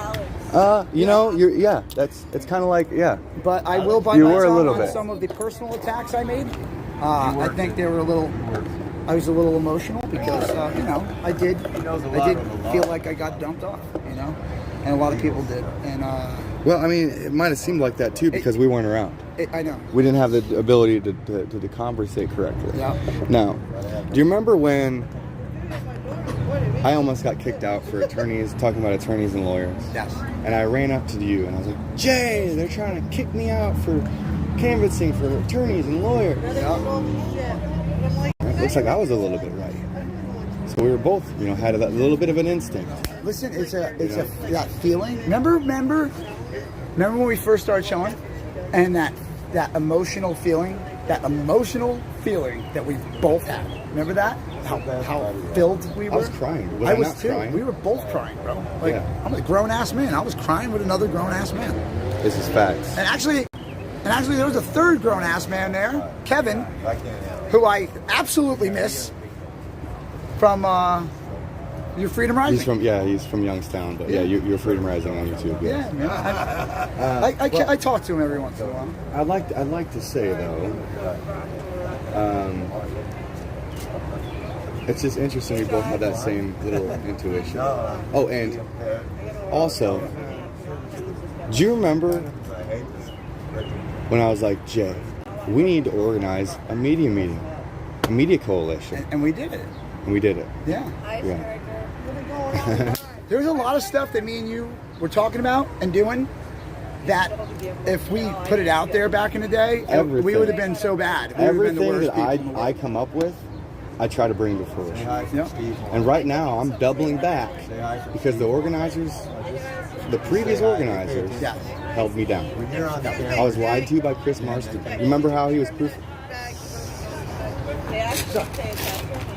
it's kind of like, yeah. But I will bite you my were a tongue little on bit. some of the personal attacks I made. I think they were I was a little emotional, because, I did feel like I got dumped off, and a lot of people did, and... Well, I mean, it might have seemed like that too because we weren't around. I know. We didn't have the ability to conversate correctly. Yeah. Now, do you remember when I almost got kicked out for attorneys, talking about attorneys and lawyers. Yes. And I ran up to you and I was like, Jay, they're trying to kick me out for canvassing for attorneys and lawyers. It looks like I was a little bit right. So we were both, had that little bit of an instinct. Listen, it's that feeling. Remember when we first started showing, and that emotional feeling that we both had. Remember that? How filled we were. I was crying. I was too. Crying? We were both crying, bro. I'm a grown ass man. I was crying with another grown ass man. This is facts. And actually, there was a third grown ass man there, Kevin, who I absolutely miss from your Freedom Rising. He's from Youngstown, but your Freedom Rising on YouTube. Yeah, man. I talk to him every once in a while. I'd like to say though, it's just interesting. We both have that same little intuition. Oh, and also, do you remember when I was like, Jay, we need to organize a media meeting, a media coalition, and we did it. Yeah. There's a lot of stuff that me and you were talking about and doing that if we put it out there back in the day, we would have been so bad. Everything that I come up with, I try to bring to fruition. And right now, I'm doubling back because the previous organizers held me down. I was lied to by Chris Marston. Remember how he was proof?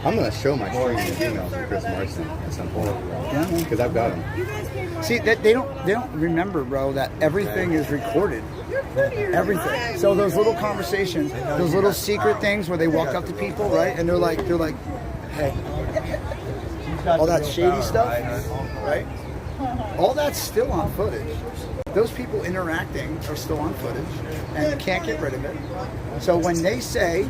I'm going to show my screen and emails to Chris Marston at some point. Because I've got him. See, they don't remember, bro, that everything is recorded. Everything. So those little conversations, those little secret things where they walk up to people, right? And they're like, hey, all that shady stuff, right? All that's still on footage. Those people interacting are still on footage, and you can't get rid of it. So when they say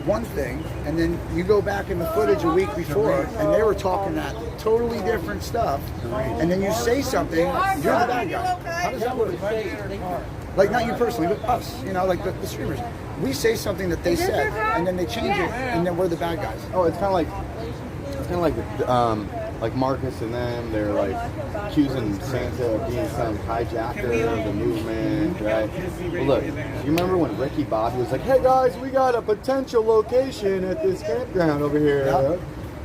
one thing, and then you go back in the footage a week before, and they were talking that totally different stuff, and then you say something, you're the bad guy. How does that work? Like, not you personally, but us, like the streamers. We say something that they said, and then they change it, and then we're the bad guys. Oh, it's kind of like Marcus and them. They're like accusing Santa of being some hijacker of the movement, right? Well, look, you remember when Ricky Bobby was like, "Hey guys, we got a potential location at this campground over here." Yeah.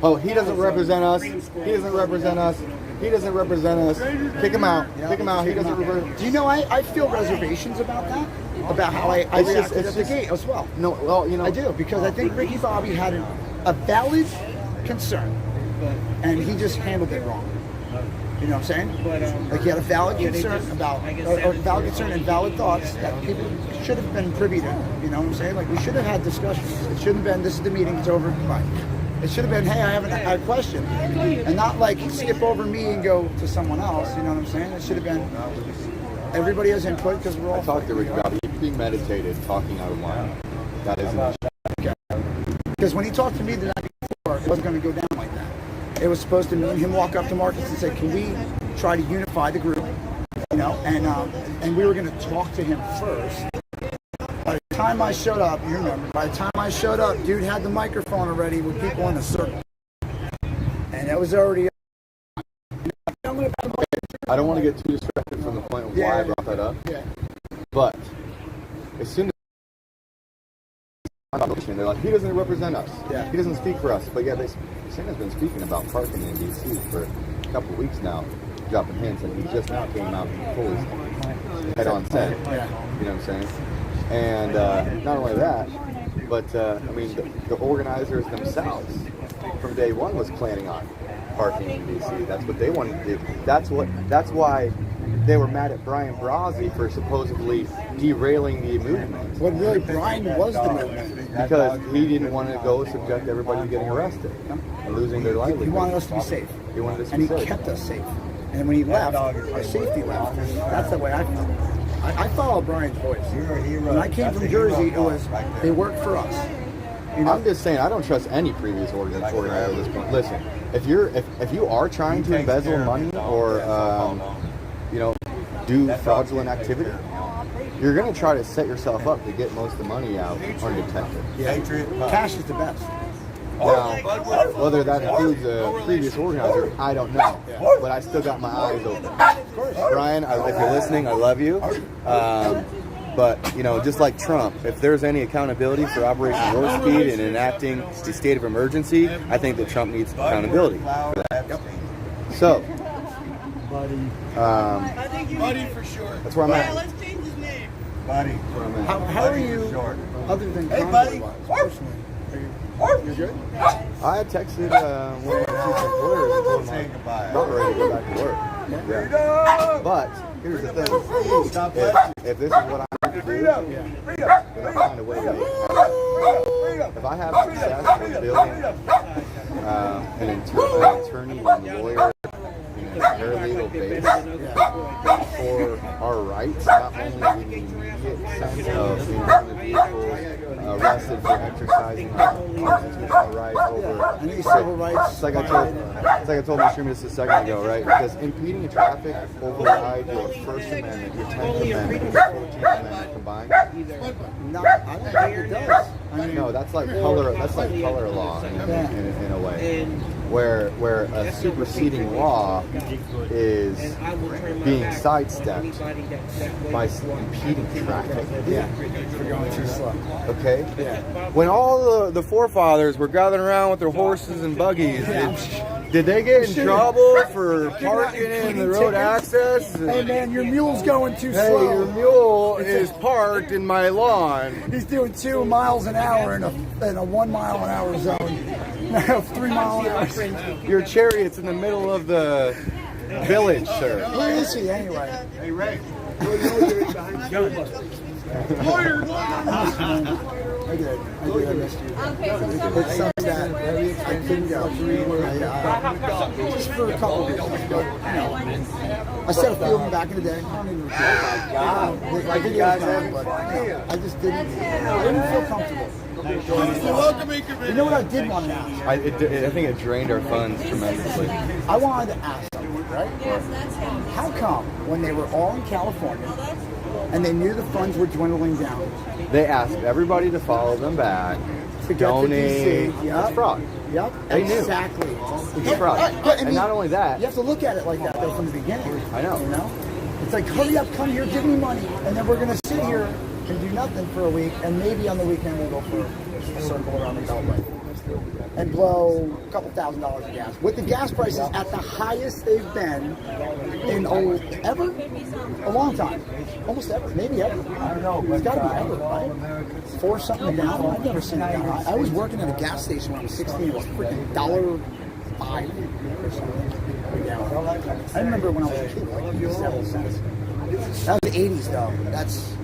Oh, he doesn't represent us. He doesn't represent us. He doesn't represent us. Kick him out. Kick him out. He doesn't represent. Do you know I feel reservations about that? About how I reacted at the gate as well. No, well, I do, because I think Ricky Bobby had a valid concern, and he just handled it wrong. You know what I'm saying? Like, he had a valid concern about, or valid concern and valid thoughts that people should have been privy to. You know what I'm saying? Like, we should have had discussions. It shouldn't have been, this is the meeting, it's over, bye. It should have been, hey, I have a question. And not like skip over me and go to someone else. You know what I'm saying? It should have been, everybody has input because we're all. I talked to Ricky Bobby. He premeditated talking out of line. That is an issue. Because when he talked to me the night before, it wasn't going to go down like that. It was supposed to mean him walk up to Marcus and say, can we try to unify the group? And we were going to talk to him first. By the time I showed up, you remember, dude had the microphone already with people in a circle. And it was already. I don't want to get too distracted from the point of why I brought that up. Yeah. But as soon as they're like, he doesn't represent us. Yeah. He doesn't speak for us. But yeah, Santa's been speaking about parking in DC for a couple of weeks now, dropping hints, and he just now came out and fully head on set. Yeah. You know what I'm saying? And not only that, but the organizers themselves from day one was planning on parking in DC. That's what they wanted to do. That's why they were mad at Brian Brazzi for supposedly derailing the movement. What really, Brian was the movement. Because he didn't want to go subject everybody to getting arrested and losing their livelihood. He wanted us to be safe. He wanted us to be safe. And he kept us safe. And when he left, our safety left. That's the way I felt. I follow Brian's voice. When I came from Jersey, it was, they worked for us. I'm just saying, I don't trust any previous organizer at this point. Listen, if you are trying to embezzle money or do fraudulent activity, you're going to try to set yourself up to get most of the money out undetected. Yeah, cash is the best. Now, whether that includes a previous organizer, I don't know. But I still got my eyes open. Brian, if you're listening, I love you. But, you know, just like Trump, if there's any accountability for Operation Warp Speed and enacting the state of emergency, I think that Trump needs accountability for that. So, Buddy for sure. That's where I'm at. Let's change his name. Buddy. How are you, other than Hey, buddy. personally? You're good? I texted one of my chief employers and told him I'm not ready to go back to work. Yeah. But here's the thing: if this is what I'm going to do, then I'll find a way to make it happen. If I have success in building an attorney and lawyer and paralegal base for our rights, not only in the immediate sense of being arrested for exercising our constitutional rights over civil rights. It's like I told my streamer just a second ago, right? Because impeding traffic overrides your First Amendment, your 10th Amendment, your 14th Amendment combined. No, I don't think it does. I mean, no, that's like color law in a way. Where a superseding law is being sidestepped by impeding traffic. Yeah, for going too slow. Okay? Yeah. When all the forefathers were gathering around with their horses and buggies, did they get in trouble for parking in the road access? Hey man, your mule's going too Hey, slow. your mule is parked in my lawn. He's doing 2 miles an hour in a 1 mile an hour zone. 3 mile an hour. Your chariot's in the middle of the village, sir. Where is he anyway? Hey, Ray. Lawyer! I did. I missed you. It's something that I couldn't go. Just for a couple of years. But, I said a few of them back in the day. I don't even recall. I think guys have but I just didn't feel comfortable. You know what I did want to ask? I think it drained our funds tremendously. I wanted to ask something, right? How come when they were all in California and they knew the funds were dwindling down, they asked everybody to follow them back, to donate. That's fraud. Yep, They knew. exactly. It's fraud. And not only that, you have to look at it like that though from the beginning. I know. You know, it's like hurry up, come here, give me money, and then we're gonna sit here and do nothing for a week, and maybe on the weekend we'll go for a circle around the Beltway and blow a couple $1,000s of gas. With the gas prices at the highest they've been in ever, a long time, almost ever, maybe ever. I don't know. It's got to be ever, right? 4 something down. I've never seen it down. I was working at a gas station when I was 16. It was freaking $1.05 or something. I remember when I was a kid, like 7 cents. That was the 80s, though. That's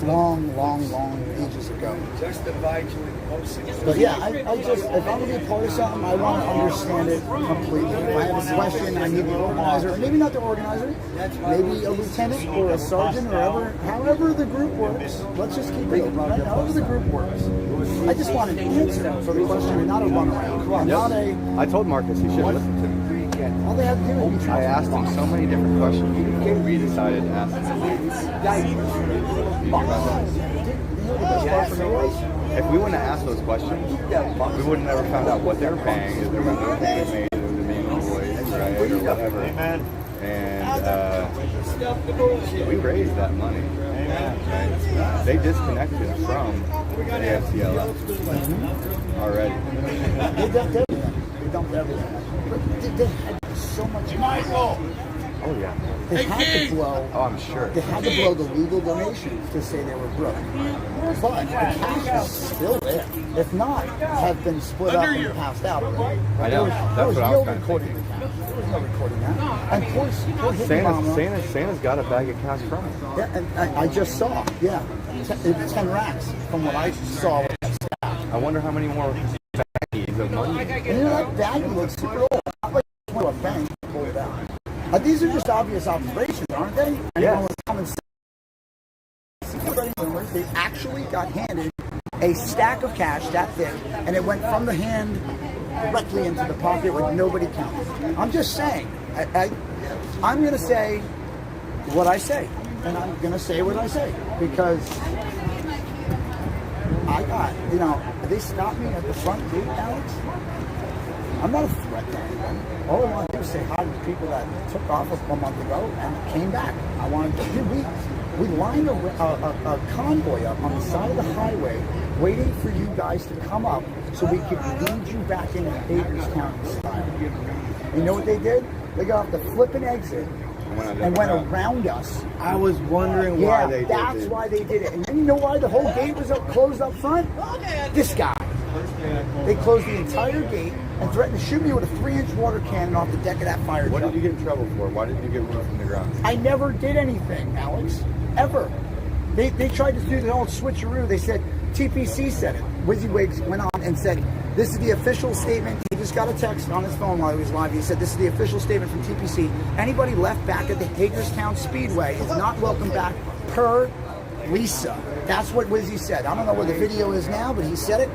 long ages ago. But yeah, I just, if I'm going to be a part of something, I want to understand it completely. If I have a question, I need the organizer, or maybe not the organizer, maybe a lieutenant or a sergeant or however the group works. Let's just keep it open, right? However the group works. I just want an answer for the question and not a runaround. I told Marcus he should listen to me. All they have to do is I asked him so many different questions. We decided to ask him. If we wouldn't have asked those questions, we would have never found out what they were paying, if they were made, if they were minimum wage, right, or whatever. And we raised that money. Right? They disconnected from the AFCL already. They dumped everything. They dumped everything. They had so much Michael! Oh yeah. They had to blow. Oh, I'm sure. They had to blow the legal donations to say they were broke. But the cash is still there. If not, have been split up and passed out. I know. That's what I was kind of thinking. There was no recording that. And poor Santa's got a bag of cash from him. Yeah, and I just saw. Yeah, 10 racks from what I saw. I wonder how many more baggies of money. And you know that baggie looks super old. Not like a bank pulled it out. These are just obvious observations, aren't they? Yes. With common sense. They actually got handed a stack of cash that thick, and it went from the hand directly into the pocket with nobody counting. I'm just saying. I'm going to say what I say, and I'm going to say what I say because I got, Did they stop me at the front gate, Alex? I'm not a threat to anyone. All I want to do is say hi to the people that took off a month ago and came back. I wanted to, we lined a convoy up on the side of the highway waiting for you guys to come up so we could lead you back into Hagerstown style. You know what they did? They got off the flipping exit and went around us. I was wondering why they did it. That's why they did it. And then you know why the whole gate was closed up front? This guy. They closed the entire gate and threatened to shoot me with a 3-inch water cannon off the deck of that fire truck. What did you get in trouble for? Why didn't you get moved from the ground? I never did anything, Alex. Ever. They tried to do the whole switcheroo. They said, TPC said it. WYSIWYGs went on and said, this is the official statement. He just got a text on his phone while he was live. He said, this is the official statement from TPC. Anybody left back at the Hagerstown Speedway is not welcome back per Lisa. That's what Wizzy said. I don't know where the video is now, but he said it.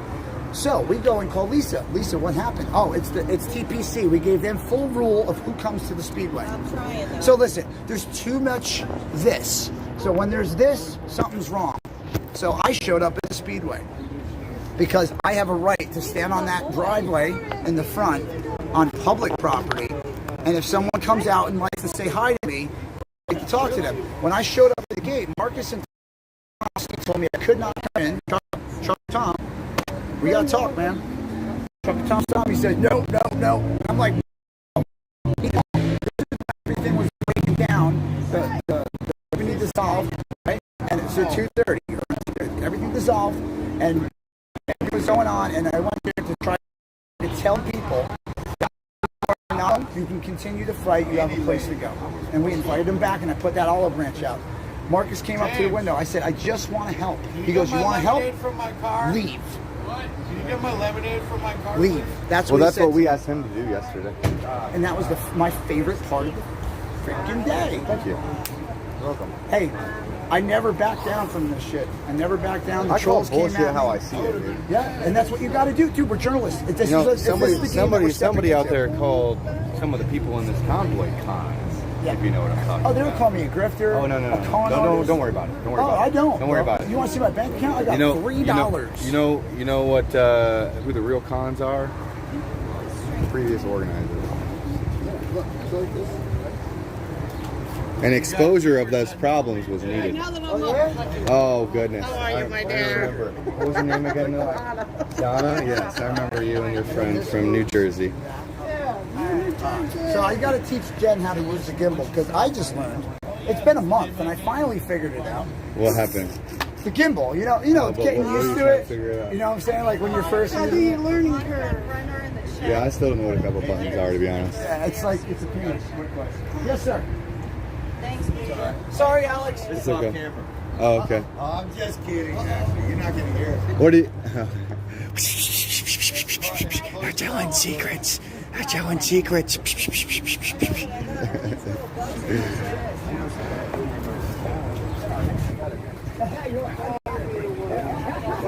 So we go and call Lisa. Lisa, what happened? Oh, it's TPC. We gave them full rule of who comes to the Speedway. I'm trying though. So listen, there's too much this. So when there's this, something's wrong. So I showed up at the Speedway because I have a right to stand on that driveway in the front on public property. And if someone comes out and likes to say hi to me, I can talk to them. When I showed up at the gate, Marcus and told me I could not come in. Chuck Tom, we gotta talk, man. Chuck Tom stopped me. He said, no. I'm like, no. Everything was breaking down. The everything dissolved, right? And it's at 2:30. Everything dissolved, and everything was going on. And I went there to try to tell people that now you can continue to fight. You have a place to go. And we invited him back, and I put that olive branch out. Marcus came up to the window. I said, I just want to help. He goes, you want to help? From my car? Leave. What? Can you get my lemonade from my car? Leave. That's well, what that's he said. what we asked him to do yesterday. And that was my favorite part of the freaking day. Thank you. You're welcome. Hey, I never back down from this shit. I never back down. The I call trolls came bullshit at how me. I see it, dude. Yeah, and that's what you got to do, too. We're journalists. This You know, is this is the game that we're stepping somebody out into. there called some of the people in this convoy cons. Yeah. If you know what I'm talking about. Oh, they were calling me a grifter. Oh, no. A con artist. Don't worry about it. Don't worry about it. I don't. Don't worry about it. You want to see my bank account? I got $3. You know what? Who the real cons are? Previous organizers. An exposure of those problems was needed. Oh goodness! How are you, my I dear? remember. What was your name again? Donna. Yes, I remember you and your friends from New Jersey. So I got to teach Jen how to use the gimbal because I just learned. It's been a month and I finally figured it out. What happened? The gimbal, you know, but getting what were you used to trying it. to figure it out? You know what I'm saying? Like when you're first. learning curve. Yeah, I still don't know what a couple buttons are, to be honest. Yeah, it's like it's a peanut. Yes, sir. Thanks, man. Sorry, Alex. It's okay. Oh, okay. Oh, I'm just kidding, actually. You're not going to hear it. What do you? They're telling secrets. They're telling secrets.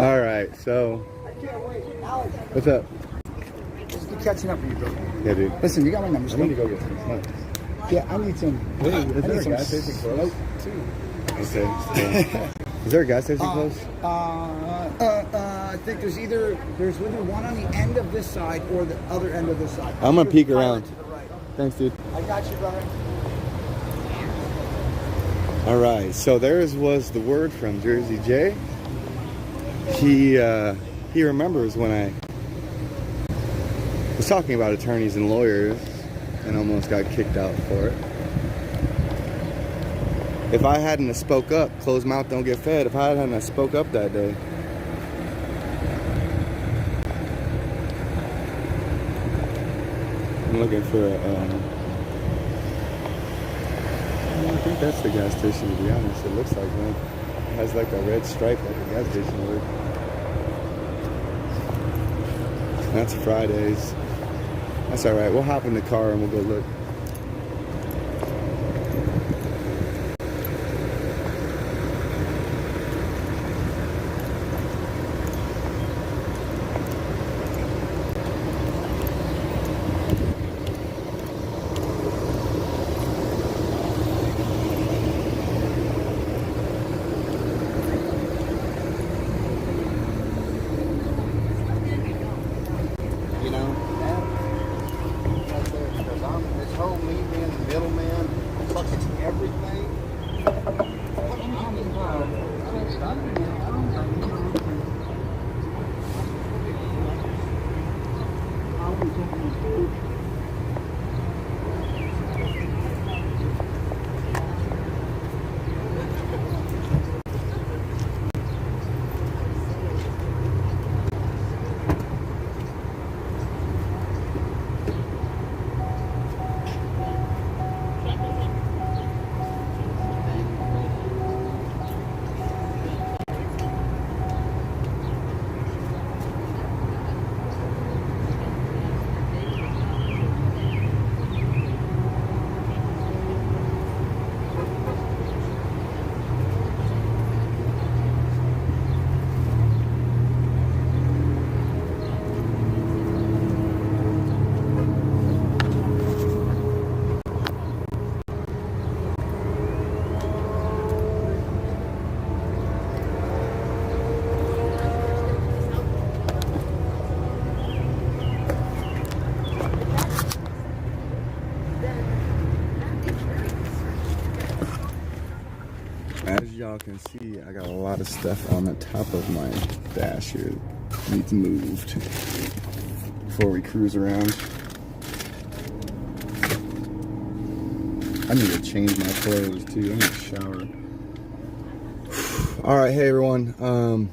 All right, so what's up? Just keep catching up with you, bro. Yeah, dude. Listen, you got my number. I need to go get some smokes. Yeah, I need some. Is there a gas station close? Okay. Yeah. Is there a gas station close? I think there's either one on the end of this side or the other end of this side. I'm gonna peek Pilot around. to the right. Thanks, dude. I got you, brother. All right, so theirs was the word from Jersey J. He remembers when I was talking about attorneys and lawyers and almost got kicked out for it. If I hadn't have spoke up, closed mouth don't get fed. If I hadn't have spoke up that day, I'm looking for I think that's the gas station, to be honest. It looks like one. It has like a red stripe like a gas station would. That's Fridays. That's alright. We'll hop in the car and we'll go look. y'all can see, I got a lot of stuff on the top of my dash here. Needs moved before we cruise around. I need to change my clothes too. I need to shower. All right, hey everyone.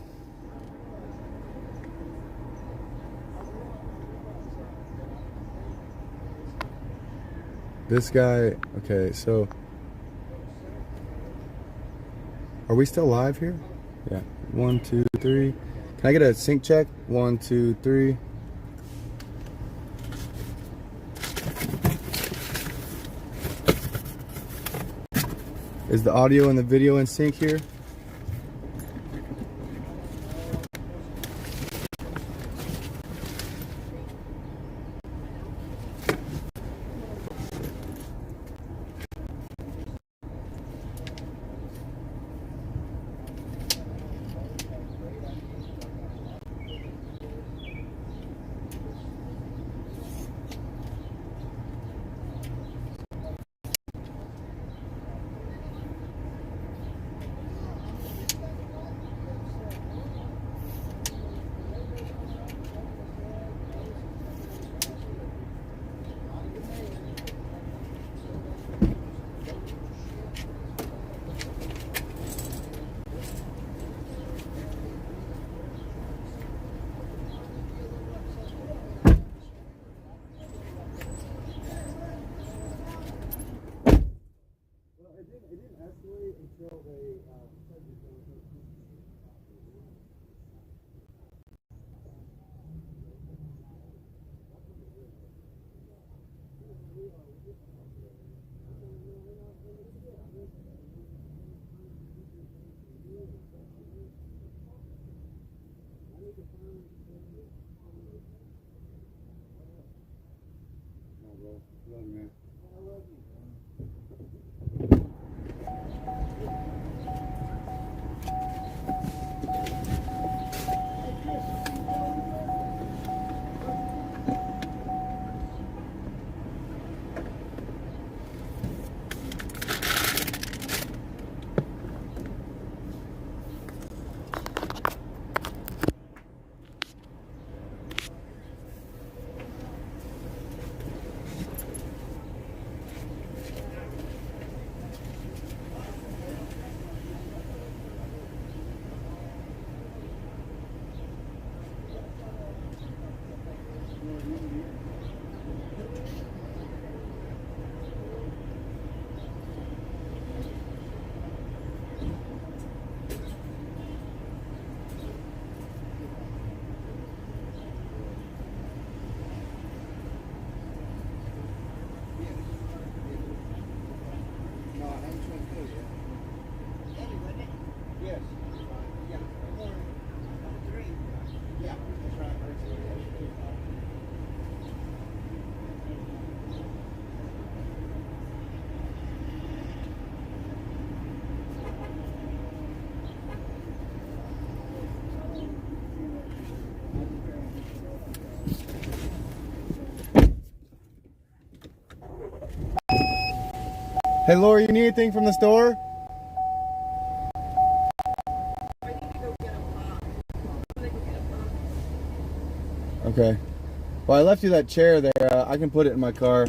This guy. Okay, so are we still live here? Yeah. 1, 2, 3. Can I get a sync check? 1, 2, 3. Is the audio and the video in sync here? Hey Laura, you need anything from the store? Okay. Well, I left you that chair there. I can put it in my car.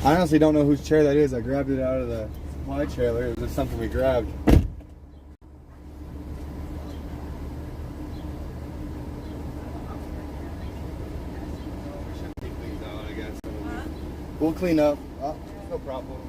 I honestly don't know whose chair that is. I grabbed it out of the supply trailer. It was just something we grabbed. We'll clean up. Oh, no problem.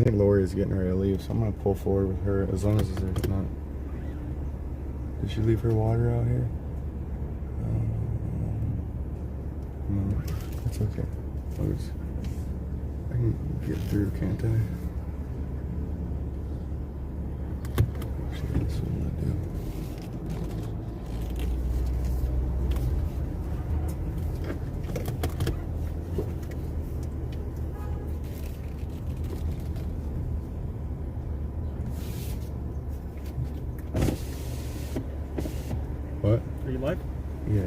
I think Lori is getting ready to leave, so I'm gonna pull forward with her as long as there's not. Did she leave her water out here? No, it's okay. I can get through, can't I? Actually, that's what I'm gonna do. What? Are you live? Yeah.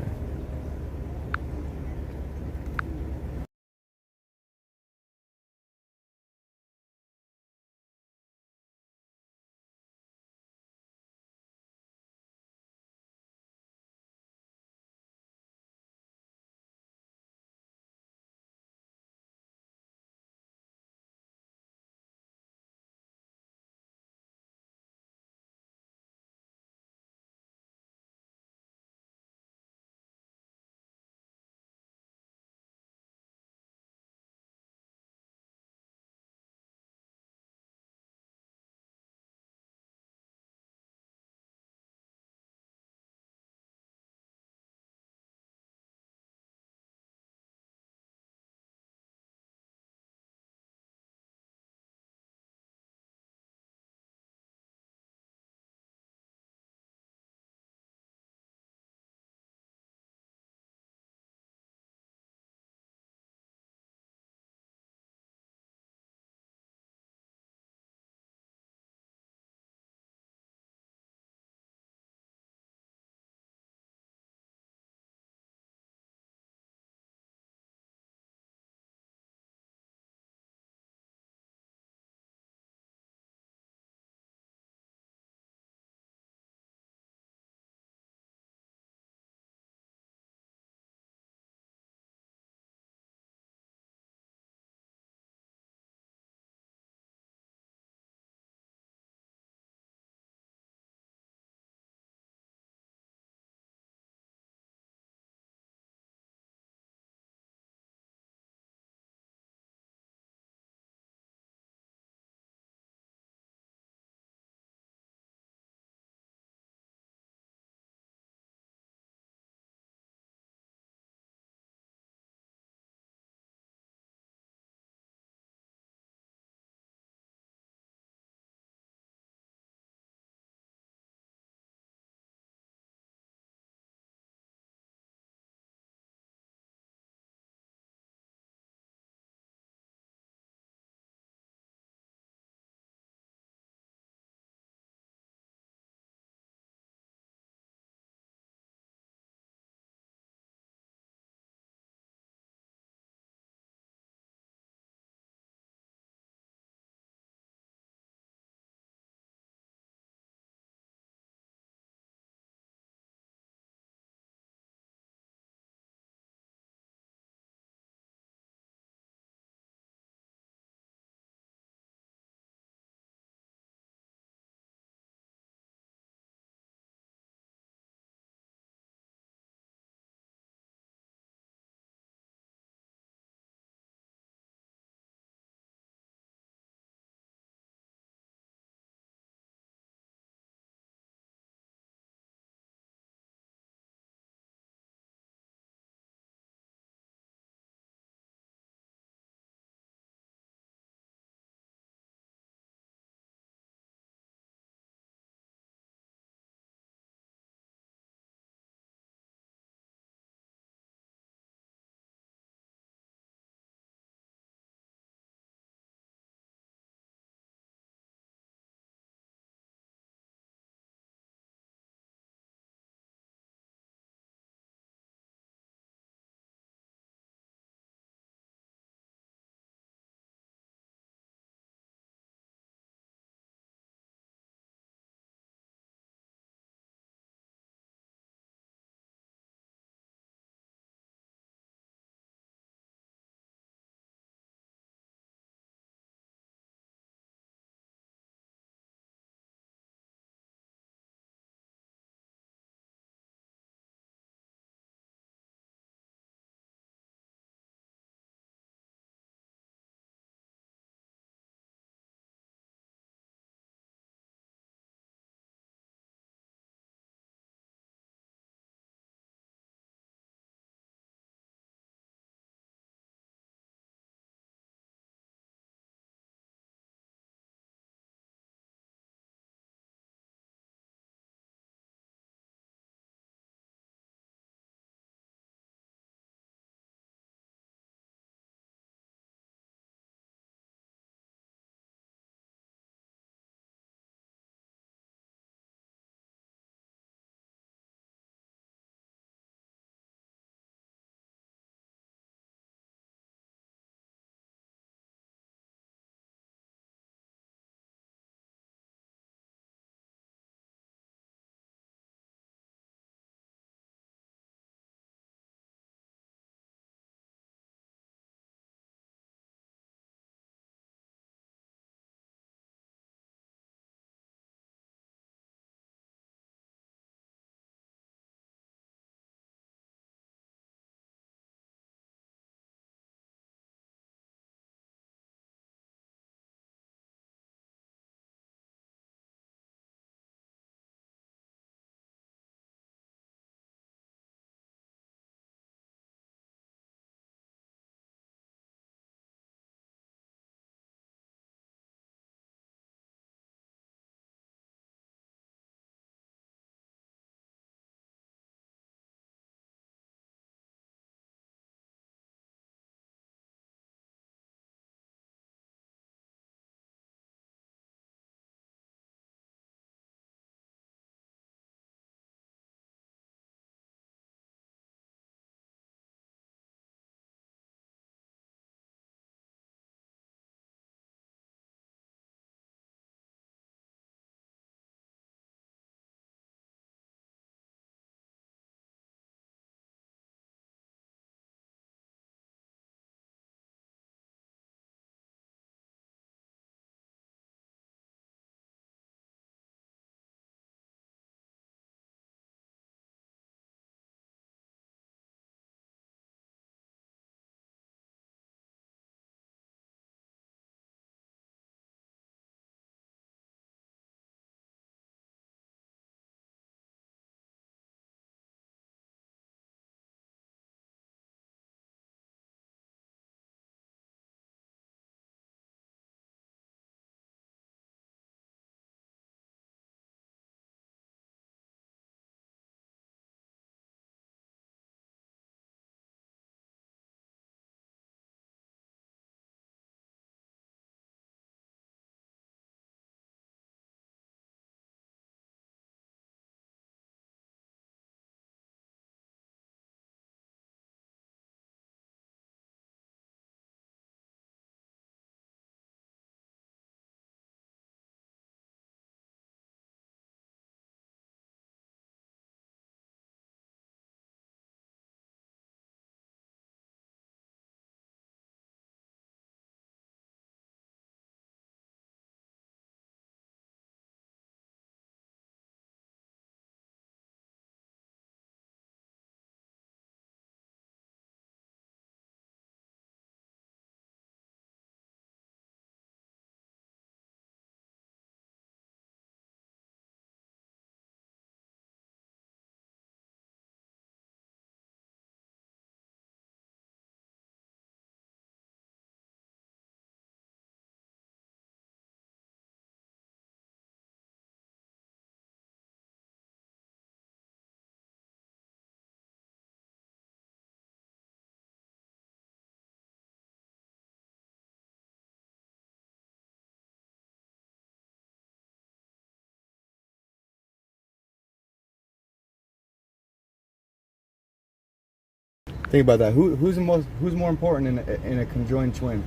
Think about that. Who's more important in a conjoined twin,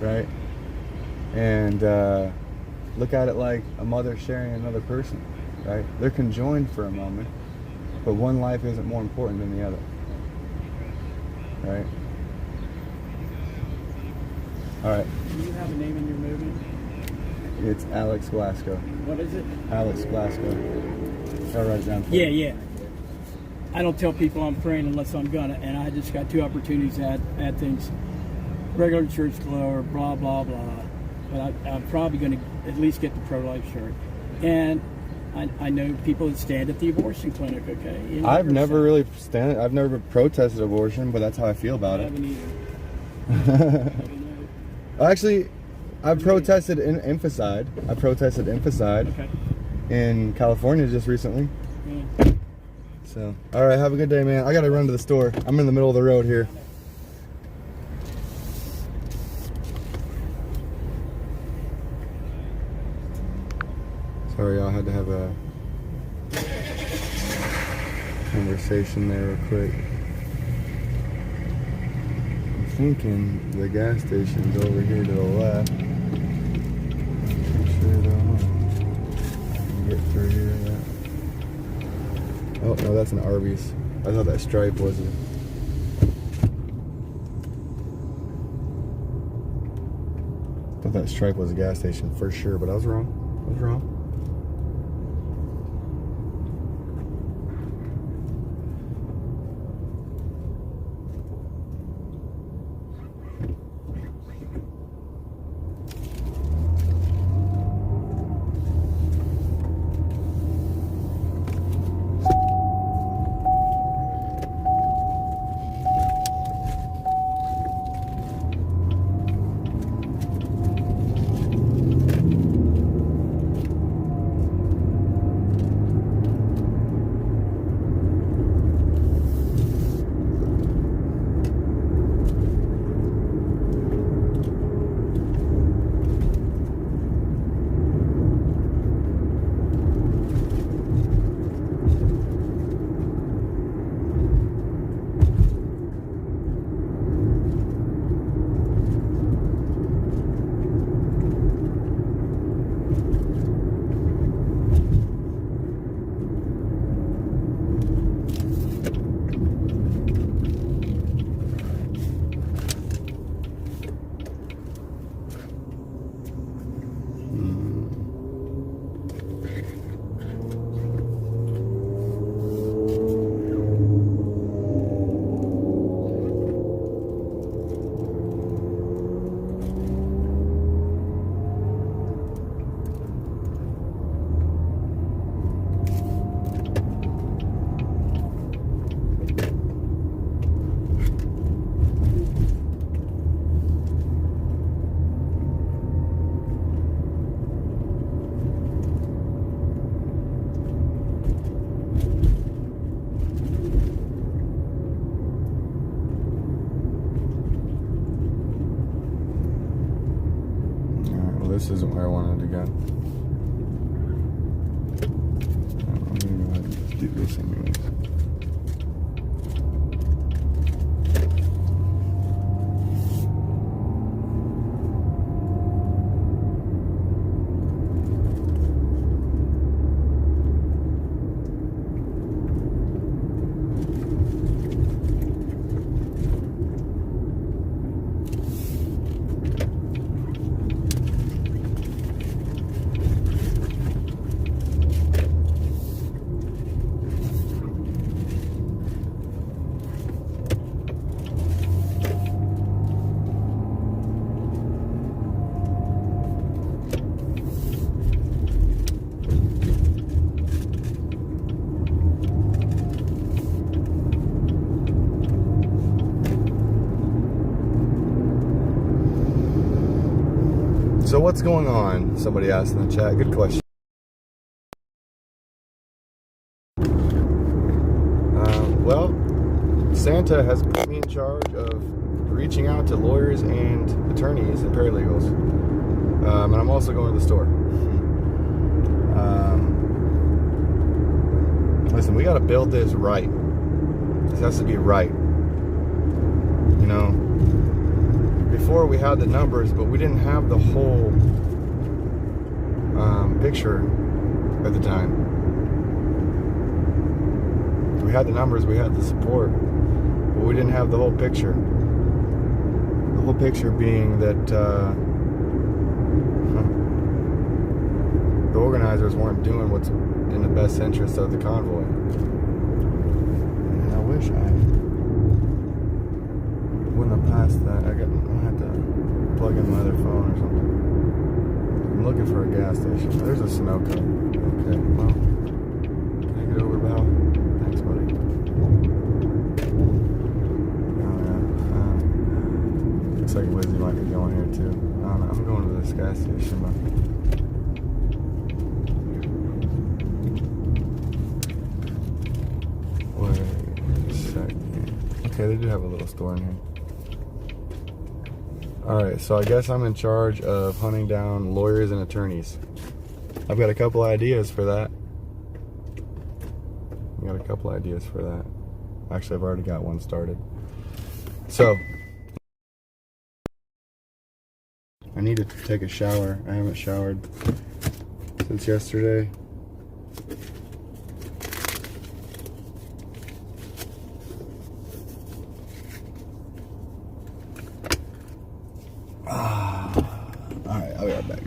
right? And look at it like a mother sharing another person, right? They're conjoined for a moment, but one life isn't more important than the other, right? All right. Do you have a name in your movie? It's Alex Glasgow. What is it? Alex Glasgow. I'll write it down for Yeah, you. yeah. I don't tell people I'm praying unless I'm gonna, and I just got 2 opportunities to add things. Regular church color, blah, blah, blah. But I'm probably gonna at least get the pro-life shirt. And I know people that stand at the abortion clinic, okay? I've never protested abortion, but that's how I feel about I it. haven't either. Actually, I protested infanticide. I protested infanticide in California just recently. Yeah. So, all right, have a good day, man. I gotta run to the store. I'm in the middle of the road here. Sorry, I had to have a conversation there real quick. I'm thinking the gas station's over here to the left. Sure though. Get through here. Yeah. Oh no, that's an Arby's. I thought that Stripe was it. I thought that Stripe was a gas station for sure, but I was wrong. I was wrong. This isn't where I wanted to go. I'm gonna go ahead and do this anyways. So what's going on? Somebody asked in the chat. Good question. Well, Santa has put me in charge of reaching out to lawyers and attorneys and paralegals. And I'm also going to the store. Listen, we got to build this right. This has to be right. You know, before we had the numbers, but we didn't have the whole picture at the time. We had the numbers, we had the support, but we didn't have the whole picture. The whole picture being that the organizers weren't doing what's in the best interest of the convoy. And I wish I wouldn't have passed that. I had to plug in my other phone or something. I'm looking for a gas station. There's a Sunoco. Okay, well, can I get over, Val? Thanks, buddy. Oh, yeah. Looks like Wizzy might be going here, too. I don't know. I'm going to this gas station, but... Wait a second. Okay, they do have a little store in here. Alright, so I guess I'm in charge of hunting down lawyers and attorneys. I've got a couple ideas for that. Actually, I've already got one started. So, I need to take a shower. I haven't showered since yesterday. Alright, I'll be right back.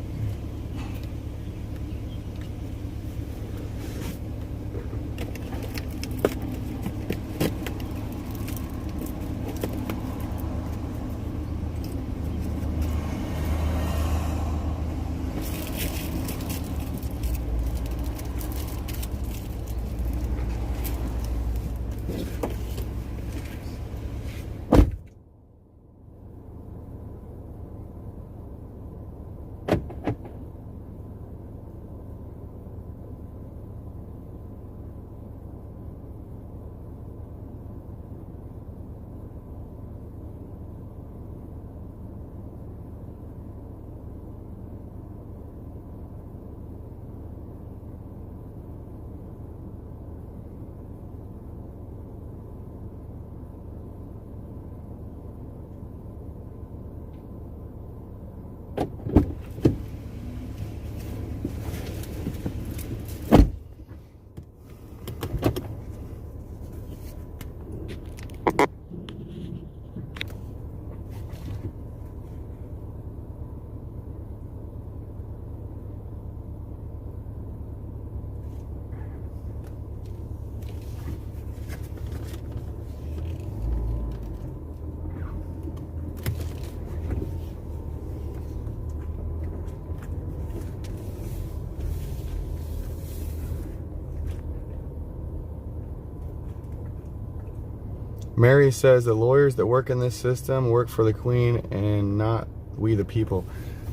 Mary says the lawyers that work in this system work for the Queen and not we the people.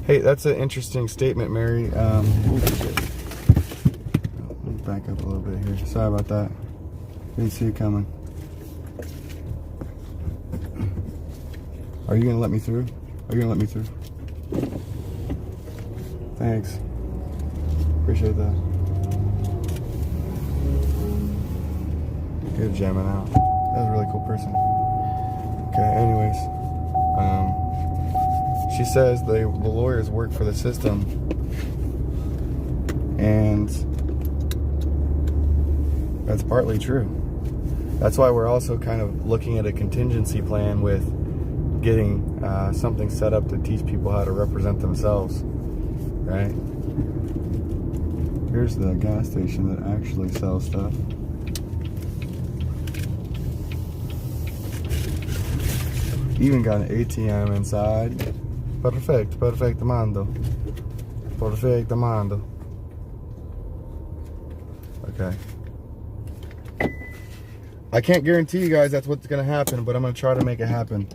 Hey, that's an interesting statement, Mary. Let me back up a little bit here. Sorry about that. Didn't see you coming. Are you gonna let me through? Thanks. Appreciate that. Good jamming out. That was a really cool person. Okay, anyways. She says the lawyers work for the system. And that's partly true. That's why we're also kind of looking at a contingency plan with getting something set up to teach people how to represent themselves. Right? Here's the gas station that actually sells stuff. Even got an ATM inside. Perfectamente. Okay. I can't guarantee you guys that's what's gonna happen, but I'm gonna try to make it happen.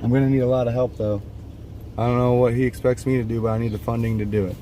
I'm gonna need a lot of help though. I don't know what he expects me to do, but I need the funding to do it.